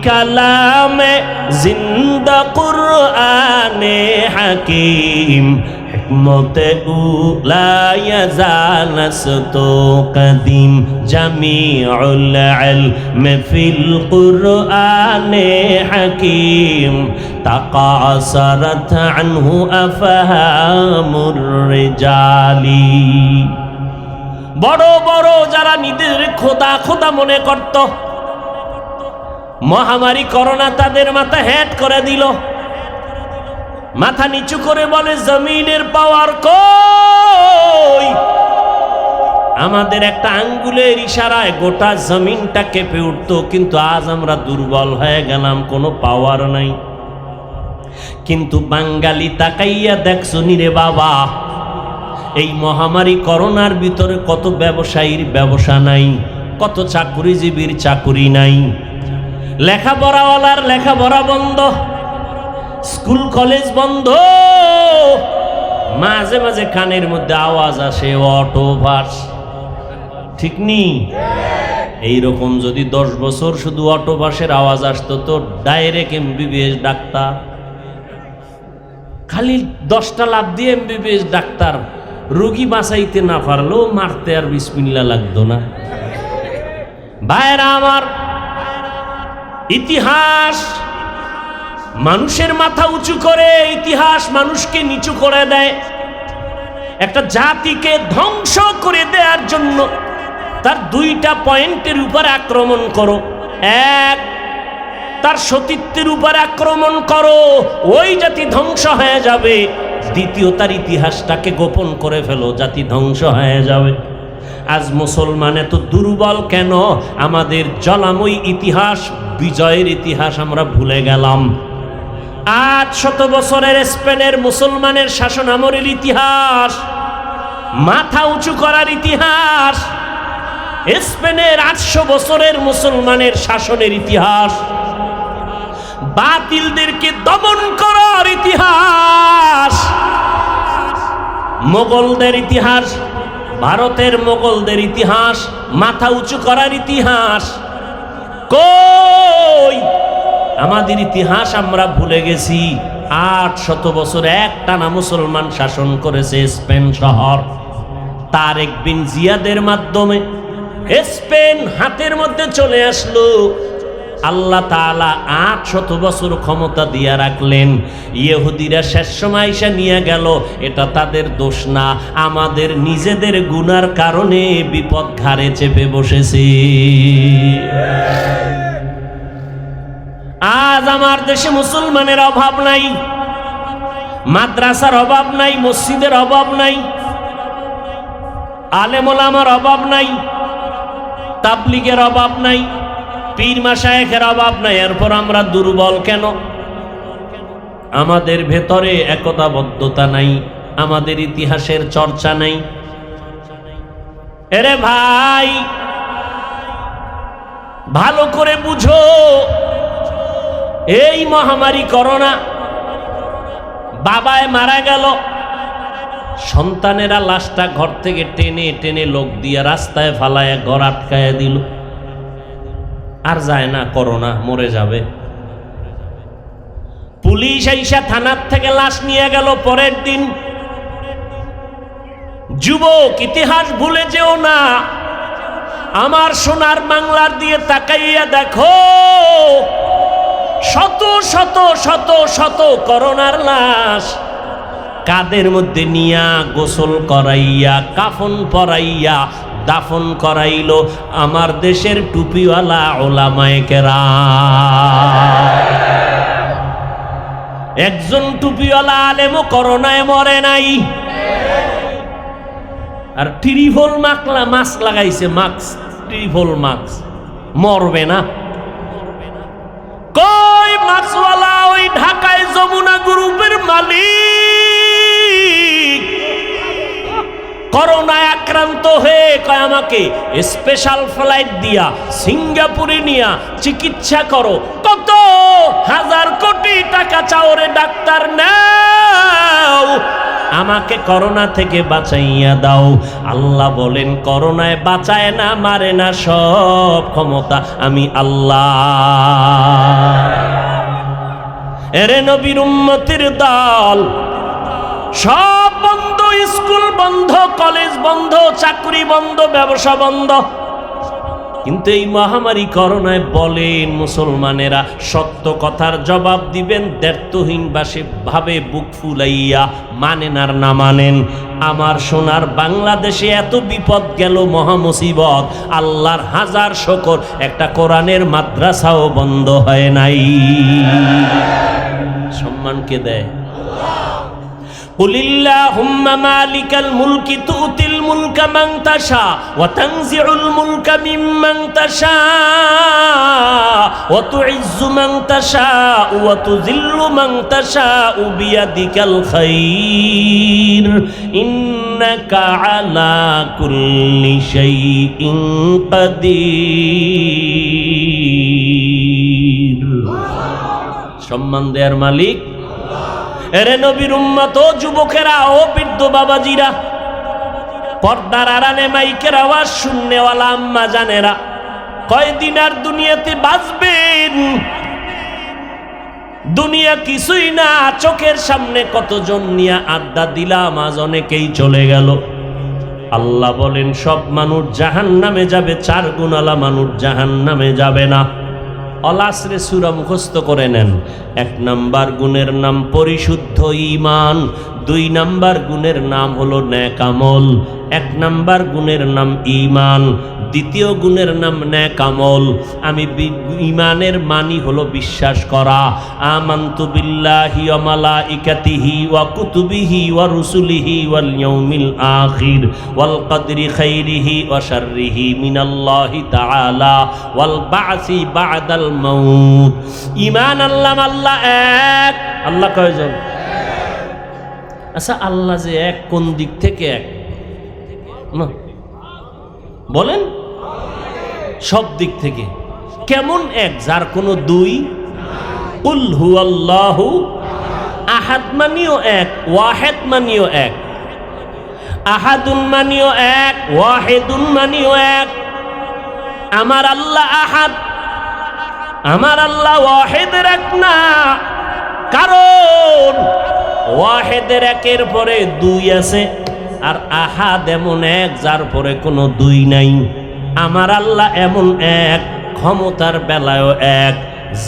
S1: কালামে জিন্দা কুরআনে হাকিম, হিকমতে উলা ইয়াজালাসতু কদিম, জামিউল ইলম ফিল কুরআনে হাকিম, তাকাসারাত আনহু আফহামুর রিজালি। বড় বড় যারা নিজেদের খোদা খোদা মনে করত, মহামারী করোনা তাদের মাথা হেট করে দিল। মাথা নিচু করে বলে জমিনের পাওয়ার কই? আমাদের একটা আঙ্গুলের ইশারায় গোটা জমিনটা কেঁপে উঠতো, কিন্তু আজ আমরা দুর্বল হয়ে গেলাম, কোনো পাওয়ার নাই। কিন্তু বাঙালি তাকাইয়া দেখছো রে বাবা, এই মহামারী করোনার ভিতরে কত ব্যবসায়ীর ব্যবসা নাই, কত চাকুরিজীবীর চাকুরি নাই, লেখাপড়াওয়ালার লেখাপড়া বন্ধ, স্কুল কলেজ বন্ধ। মাঝে মাঝে কানের মধ্যে আওয়াজ আসে অটো বাস, ঠিক নি? এইরকম যদি 10 বছর শুধু অটো বাসের আওয়াজ আসতো তো ডাইরেক্ট এমবিবিএস ডাক্তার, খালি 10টা লাভ দিয়ে এমবিবিএস ডাক্তার। রোগী বাঁচাইতে না পারলেও মারতে আর বিসমিল্লাহ লাগতো না। ভাইরা আমার, ইতিহাস মানুষের মাথা উঁচু করে, ইতিহাস মানুষকে নিচু করে দেয়। একটা জাতিকে ধ্বংস করে দেওয়ার জন্য তার 2টা পয়েন্টের উপর আক্রমণ করো। এক, তার সতীত্বের উপর আক্রমণ করো, ওই জাতি ধ্বংস হয়ে যাবে। দ্বিতীয়, তার ইতিহাসটাকে গোপন করে ফেলো, জাতি ধ্বংস হয়ে যাবে। আজ মুসলমান এত দুর্বল কেন? আমাদের জলাময় ইতিহাস, বিজয়ের ইতিহাস আমরা ভুলে গেলাম। 800 বছরের স্পেনের মুসলমানের শাসন আমলের ইতিহাস, মাথা উঁচু করার ইতিহাস, স্পেনের 800 বছরের মুসলমানের শাসনের ইতিহাস, বাতিলদেরকে দমন করার ইতিহাস, মোগলদের ইতিহাস, ভারতের মোগলদের ইতিহাস, মাথা উঁচু করার ইতিহাস কই? আমাদের ইতিহাস আমরা ভুলে গেছি। 800 বছর একটানা মুসলমান শাসন করেছে স্পেন শহর। তারেক বিন জিয়াদের মাধ্যমে স্পেন হাতের মধ্যে চলে আসলো। আল্লাহ তাআলা 800 বছর ক্ষমতা দিয়া রাখলেন। ইহুদিরা শেষ সময় এসে নিয়ে গেল, এটা তাদের দোষ না, আমাদের নিজেদের গুনার কারণে বিপদ ঘাড়ে চেপে বসেছে। আমার দেশে মুসলমানের অভাব নাই, মাদ্রাসার অভাব নাই, মসজিদের অভাব নাই, আলেম ওলামার অভাব নাই, তাবলীগের অভাব নাই, পীর মাশায়েখের অভাব নাই। এরপর আমরা দুর্বল কেন? আমাদের ভেতরে একতাবদ্ধতা নাই, আমাদের ইতিহাসের চর্চা নাই। এরে ভাই, ভালো করে বুঝো, এই মহামারী করোনা, বাবায় মারা গেল, সন্তানেরা লাশটা ঘর থেকে টেনে টেনে লোক দিয়ে রাস্তায় ফালায় ঘর আটকায় দিল। আর যায় না, করোনা মরে যাবে। পুলিশ আইসা থানার থেকে লাশ নিয়ে গেল পরের দিন। যুবক, ইতিহাস ভুলে যেও না। আমার সোনার বাংলার দিয়ে তাকাইয়া দেখো, শত শত শত শত করোনার লাশ কাদের মধ্যে নিয়া গোসল করাইয়া কাফন পরাইয়া দাফন করাইল আমার দেশের টুপিওয়ালা ওলামায়ে কেরাম। একজন টুপিওয়ালা আলেমও করোনায় মরে নাই। আর ট্রিপল মাস্ক লাগাইছে, ট্রিপল মাস্ক, মরবে না। কই মাস্কওয়ালা? ওই ঢাকায় যমুনা গ্রুপের মালিক করোনায় আক্রান্ত হয়ে কয় আমাকে স্পেশাল ফ্লাইট দিয়া সিঙ্গাপুরে নিয়া চিকিৎসা করো। কত হাজার কোটি টাকা চাও রে ডাক্তার, নাও, আমাকে করোনা থেকে বাঁচাইয়া দাও। আল্লাহ বলেন, করোনায় বাঁচায় না, মারে না, সব ক্ষমতা আমি আল্লাহ। এরে নবীর উম্মতের দল, সব বন্ধ, স্কুল বন্ধ, কলেজ বন্ধ, চাকরি বন্ধ, ব্যবসা বন্ধ। কিন্তু এই মহামারী করোনায় বলেন মুসলমানেরা সত্য কথার জবাব দিবেন, দ্ব্যর্থহীন ভাবে বুক ফুলাইয়া মানেন আর না মানেন। আমার সোনার বাংলাদেশে এত বিপদ গেল, মহামুসিবত, আল্লাহর হাজার শুকর, একটা কোরআনের মাদ্রাসাও বন্ধ হয় নাই। সম্মানকে দেয় কুলিল্লাহুম্মা মালিকাল মুলকি তুতিল মুলকা মান তাশা ওয়া তানজিউল মুলকা মিম্মান তাশা ওয়া তুইজ্জু মান তাশা ওয়া তুযিল্লু মান তাশা বিয়াদিকাল খায়র ইন্নাকা আলা কুল্লি শাইইন কাদির। সম্মান দেয়ার মালিক। এরে নবীর উম্মত, ও যুবকেরা, ও বৃদ্ধ বাবাজিরা, পর্দার আড়ালে মাইকের আওয়াজ শুননেওয়ালা আম্মা জানেরা, কয়দিন আর দুনিয়াতে বাঁচবেন? দুনিয়া কিছুই না, চোখের সামনে কতজন নিয়ে আড্ডা দিলাম, আজ অনেকেই চলে গেল। আল্লাহ বলেন, সব মানুষ জাহান্নামে যাবে, 4 গুণালা মানুষ জাহান্নামে যাবে না। অলাসরে সূরা মুখস্থ করে নেন। 1 নাম্বার গুণের নাম পরিশুদ্ধ ঈমান, 2 নাম্বার গুণের নাম হলো নেক আমল। 1 নাম্বার গুণের নাম ঈমান, 2য় গুণের নাম নেক আমল। আমি ঈমানের মানি হলো বিশ্বাস করা। আমানতু বিল্লাহি ওয়া মালাইকাতিহি ওয়া কুতুবিহি ওয়া রুসুলিহি ওয়াল ইয়াউমিল আখির ওয়াল কদরি খাইরিহি ওয়া শাররিহি মিনাল্লাহি তাআলা ওয়াল বা'সি বা'দাল মাউত। ঈমান আল্লাহ এক। আল্লাহ কয়জন? আচ্ছা, আল্লাহ যে এক, কোন দিক থেকে এক? না বলেন, সব দিক থেকে। কেমন এক? যার কোনো 2। কুল হুয়াল্লাহু আহাদ মানিও এক, ওয়াহেদ মানিও এক। আহাদুন মানিও এক, ওয়াহেদুন মানিও এক। আমার আল্লাহ আহাদ, আমার আল্লাহ ওয়াহেদের এক না। কারণ ওয়াহেদের একের পরে 2 আছে, আর আহাদ এমন এক যার পরে কোনো 2 নাই। আমার আল্লাহ এমন এক, ক্ষমতার বেলায়ও এক,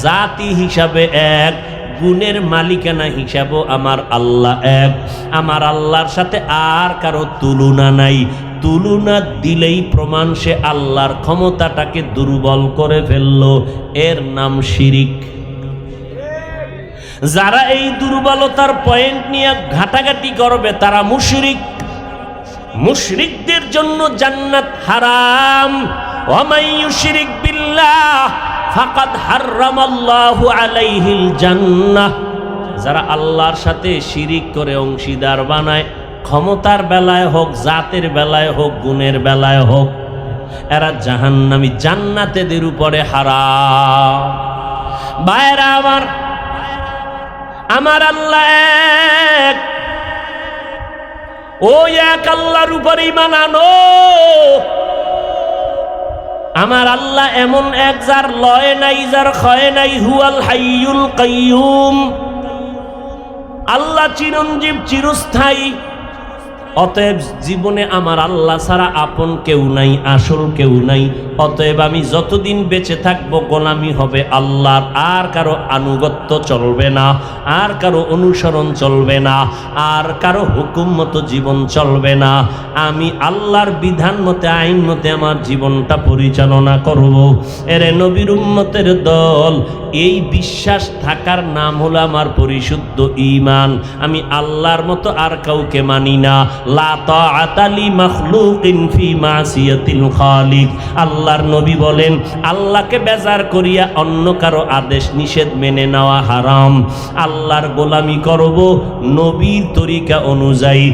S1: জাতি হিসাবে এক, গুণের মালিকানা হিসাবও আমার আল্লাহ এক। আমার আল্লাহর সাথে আর কারো তুলনা নাই। তুলনা দিলেই প্রমাণ সে আল্লাহর ক্ষমতাটাকে দুর্বল করে ফেললো। এর নাম শিরিক। যারা এই দুর্বলতার পয়েন্ট নিয়ে ঘাটাঘাটি করবে তারা মুশরিক। মুশরিকদের জন্য জান্নাত হারাম। ওয়া মান ইউশরিক বিল্লাহ ফাকাদ হাররামাল্লাহু আলাইহিল জান্নাহ। যারা আল্লাহর সাথে শিরিক করে অংশীদার বানায়, ক্ষমতার বেলায় হোক, জাতের বেলায় হোক, গুণের বেলায় হোক, এরা জাহান্নামী, জান্নাতেদের উপরে হারাম। ভাইরা আমার আল্লাহ এক, ও এক আল্লাহর উপরে ঈমান আনো। আমার আল্লাহ এমন এক, যার লয় নাই, যার ক্ষয় নাই। হুয়াল হাইয়ুল কাইয়ুম। আল্লাহ চিরঞ্জীব, চিরস্থায়ী। অতএব জীবনে আমার আল্লাহ ছাড়া আপন কেউ নাই, আসল কেউ নাই। অতএব আমি যতদিন বেঁচে থাকবো গোলামি হবে আল্লাহর। আর কারো আনুগত্য চলবে না, আর কারো অনুসরণ চলবে না, আর কারো হুকুম মতো জীবন চলবে না। আমি আল্লাহর বিধান মতে, আইন মতে আমার জীবনটা পরিচালনা করব। এরে নবীর উম্মতের দল, এই বিশ্বাস থাকার নাম হলো আমার পরিশুদ্ধ ঈমান। আমি আল্লাহর মতো আর কাউকে মানি না। লা তাআতা লি মাখলুকিন ফি মাসিয়াতিল খালিক। আল্লাহর নবী বলেন, আল্লাহকে বেজার করিয়া অন্য কারো আদেশ নিষেধ মেনে নেওয়া হারাম। আল্লাহর গোলামি করব নবীর তরিকা অনুযায়ী।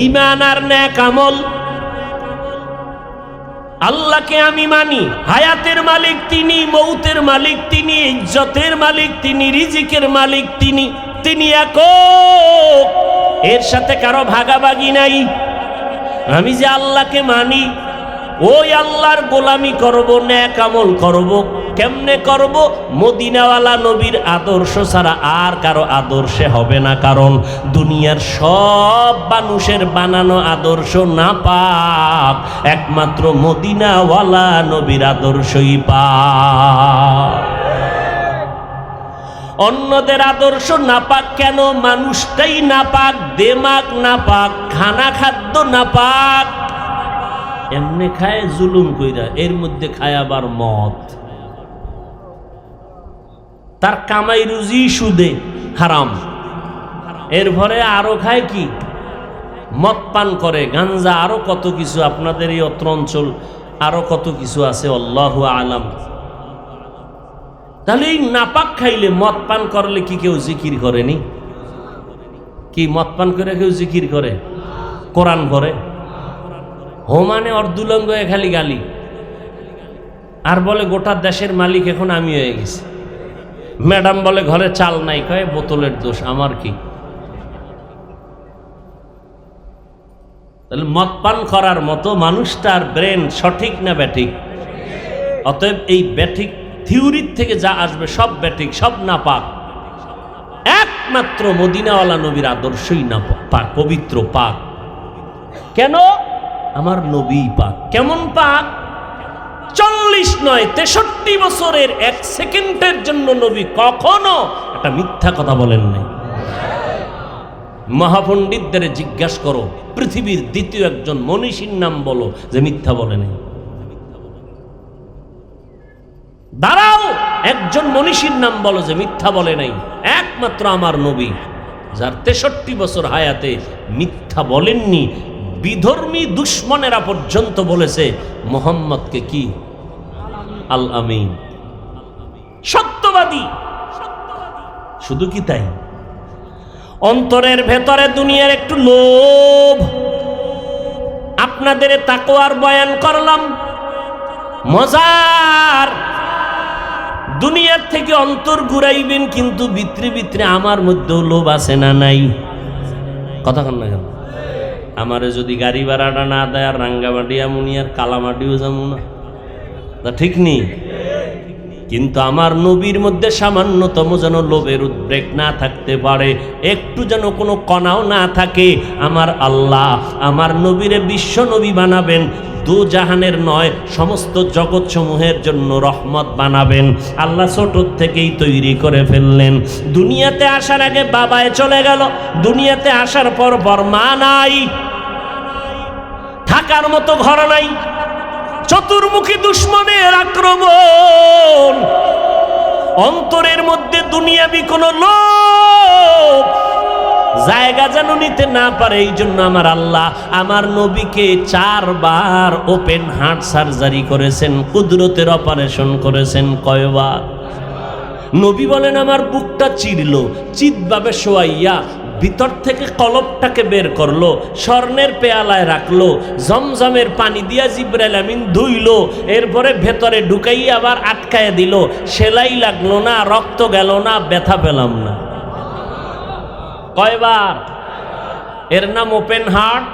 S1: ঈমান আর নেক আমল। আল্লাহকে আমি মানি, হায়াতের মালিক তিনি, মৌতের মালিক তিনি, ইজ্জতের মালিক তিনি, রিজিকের মালিক তিনি। তিনি একক, এর সাথে কারো ভাগাভাগি নাই। আমি যে আল্লাহকে মানি, ওই আল্লাহর গোলামি করব, নেক আমল করব। কেমনে করব? মদিনাওয়ালা নবীর আদর্শ ছাড়া আর কারো আদর্শে হবে না। কারণ দুনিয়ার সব মানুষের বানানো আদর্শ নাপাক, একমাত্র মদিনাওয়ালা নবীর আদর্শই পাক। অন্যদের আদর্শ নাপাক কেন? মানুষটাই নাপাক, দেমাগ নাপাক, খানা খাদ্য নাপাক। এমনি খায় জুলুম কইরা, এর মধ্যে খায় আবার মদ। তার কামাই রুজি সুদে হারাম। এর ভরে আরো খায় কি? মদ পান করে, গাঞ্জা, আরো কত কিছু। আপনাদের এই অত্র অঞ্চল আরো কত কিছু আছে, আল্লাহু আলাম। তাহলে এই নাপাক খাইলে, মদ পান করলে কি কেউ জিকির করেনি? কি মদ পান করে কেউ জিকির করে? কোরআন করে? হোমানে অর্ধুলঙ্গ খালি গালি, আর বলে গোটা দেশের মালিক এখন আমি হয়ে গেছি। ম্যাডাম বলে ঘরে চাল নাই, কয় বোতলের দোষ, আমার কি? তাহলে মদ পান করার মতো মানুষটার ব্রেন সঠিক না ব্যাঠিক? অতএব এই ব্যাঠিক থিওরির থেকে যা আসবে সব ব্যাঠিক, সব না পাক। একমাত্র মদিনাওয়ালা নবীর আদর্শই না পাক, পবিত্র, পাক। কেন? আমার নবী পাক। কেমন পাক? 40 নয় 63 বছরের 1 সেকেন্ডের জন্য নবী কখনো একটা মিথ্যা কথা বলেন নাই। মহাপণ্ডিতদের জিজ্ঞাসা করো, পৃথিবীর দ্বিতীয় একজন মনীষীর নাম বলো যে মিথ্যা বলে নাই। দাঁড়াও, একজন মনীষীর নাম বলো যে মিথ্যা বলে নাই। একমাত্র আমার নবী, যার 63 বছর হায়াতে মিথ্যা বলেননি। বিধর্মী দুশ্মনেরা পর্যন্ত বলেছে মুহাম্মদকে কি? আল আমিন, সত্যবাদী। শুধু কি তাই? অন্তরের ভেতরে দুনিয়ার একটু লোভ। আপনাদের তাকওয়ার বয়ান করলাম, মজার। দুনিয়ার থেকে অন্তর ঘুরাইবেন, কিন্তু ভিতরে ভিতরে আমার মধ্যেও লোভ আছে না নাই? কথা কন না কেন? আমারে যদি গাড়ি ভাড়াটা না দেয়, আর রাঙ্গামাটি আমুনি, আর কালামাটিও যাবো না, তা ঠিক নেই। কিন্তু আমার নবীর মধ্যে সামান্যতম যেন লোভের উদ্রেক না থাকতে পারে, একটু যেন কোনো কণাও না থাকে। আমার আল্লাহ আমার নবীরে বিশ্ব নবী বানাবেন, দু জাহানের নয় সমস্ত জগৎ সমূহের জন্য রহমত বানাবেন। আল্লাহ ছোট থেকেই তৈরি করে ফেললেন। দুনিয়াতে আসার আগে বাবায় চলে গেল, দুনিয়াতে আসার পর মা নাই, থাকার মতো ঘর নাই, চতুর্মুখী দুশ্মনের আক্রমণ। অন্তরের মধ্যে দুনিয়াবি কোনো লোভ জায়গা যেন নিতে না পারে, এই জন্য আমার আল্লাহ আমার নবীকে 4 বার ওপেন হার্ট সার্জারি করেছেন, কুদরতের অপারেশন করেছেন। কয়বার? নবী বলেন আমার বুকটা চিরল, চিৎভাবে শোয়াইয়া ভিতর থেকে কলবটাকে বের করলো, স্বর্ণের পেয়ালায় রাখলো, জমজমের পানি দিয়া জিবরাইল আমিন ধুইলো, এরপরে ভেতরে ঢুকাইয়া আবার আটকায় দিল। সেলাই লাগলো না, রক্ত গেল না, ব্যথা পেলাম না। কয়বার? এর নাম ওপেন হার্ট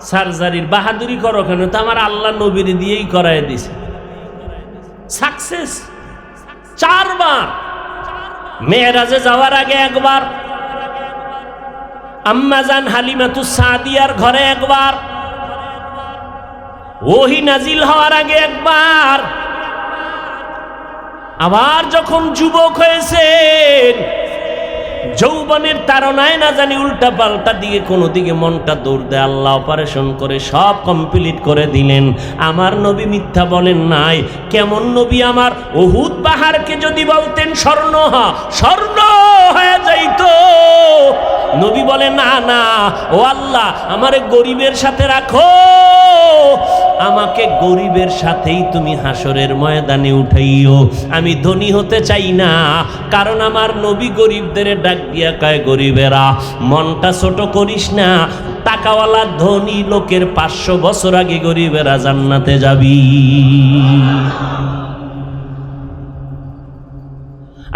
S1: সার্জারির। বাহাদুরি করো কেন? তো আমার আল্লাহ নবীর দিয়েই করায় দিছে। সাকসেস 4 বার। মেয়েরাজে যাওয়ার আগে একবার, আম্মাজান হালিমাতুস সাদিয়ার ঘরে একবার, ওহী নাজিল হওয়ার আগে একবার, আবার যখন যুবক হয়েছেন, যৌবনের তাড়নায় না জানি উল্টা পাল্টা দিকে কোনো দিকে মনটা দৌড় দেয়, আল্লাহ অপারেশন করে সব কমপ্লিট করে দিলেন। আমার নবী মিথ্যা বলেন নাই। কেমন নবী আমার? উহুদ পাহাড়কে যদি বলতেন স্বর্ণ স্বর্ণ হয়ে যাইতো। নবী বলে না না, ও আল্লাহ আমারে গরিবের সাথে রাখো, আমাকে গরিবের সাথেই তুমি হাসরের ময়দানে উঠাইও। আমি ধনী হতে চাই না, কারণ আমার নবী গরিবদের ডাক দিয়া কয়, গরিবেরা মনটা ছোট করিস না, টাকাওয়ালা ধনী লোকের 500 বছর আগে গরিবেরা জান্নাতে যাবি।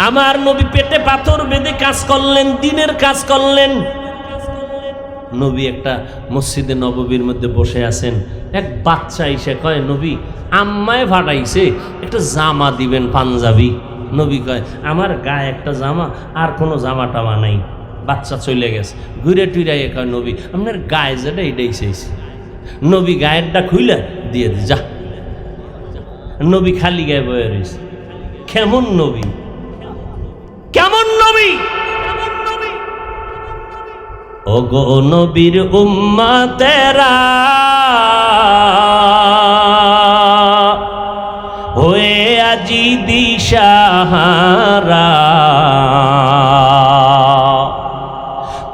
S1: আমার নবী পেটে পাথর বেঁধে কাজ করলেন, দিনের কাজ করলেন। নবী একটা মসজিদে নববীর মধ্যে বসে আছেন, এক বাচ্চা এসে কয়, নবী আম্মায় ভাড়াইছে, একটা জামা দিবেন পাঞ্জাবি। নবী কয়, আমার গায়ে একটা জামা, আর কোনো জামা টামা নাই। বাচ্চা চলে গেছে, ঘুরে টুইরাই কয়, নবী আপনার গায়ে যেটা এটাই চাইছে। নবী গায়েরটা খুইলা দিয়ে দি, যা। নবী খালি গায়ে বয়ে রয়েছে। কেমন নবী, কেমন নবী! ওগো নবীর উম্মতেরা হয়ে আজি দিশাহারা,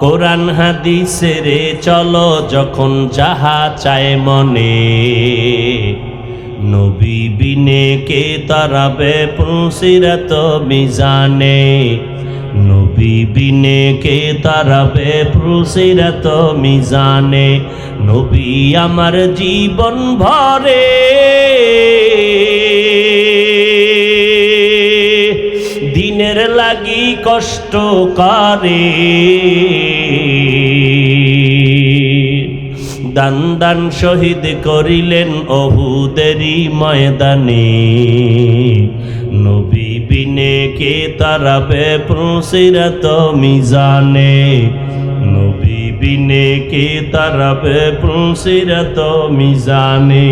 S1: কোরআন হাদিসের চলো যখন যাহা চায় মনে, নবী বিনে কে তারাবে পুলসিরাত মিজানে, নবী বিনে কে তারাবে পুলসিরাত মিজানে। নবী আমার জীবন ভরে দিনের লাগি কষ্ট করে, দান দান শহীদ করিলেন উহুদেরই ময়দানে, নবী বিনে কে তারাবে পুলসিরাত মিজানে, নবী বিনে কে তারাবে পুলসিরাত মিজানে।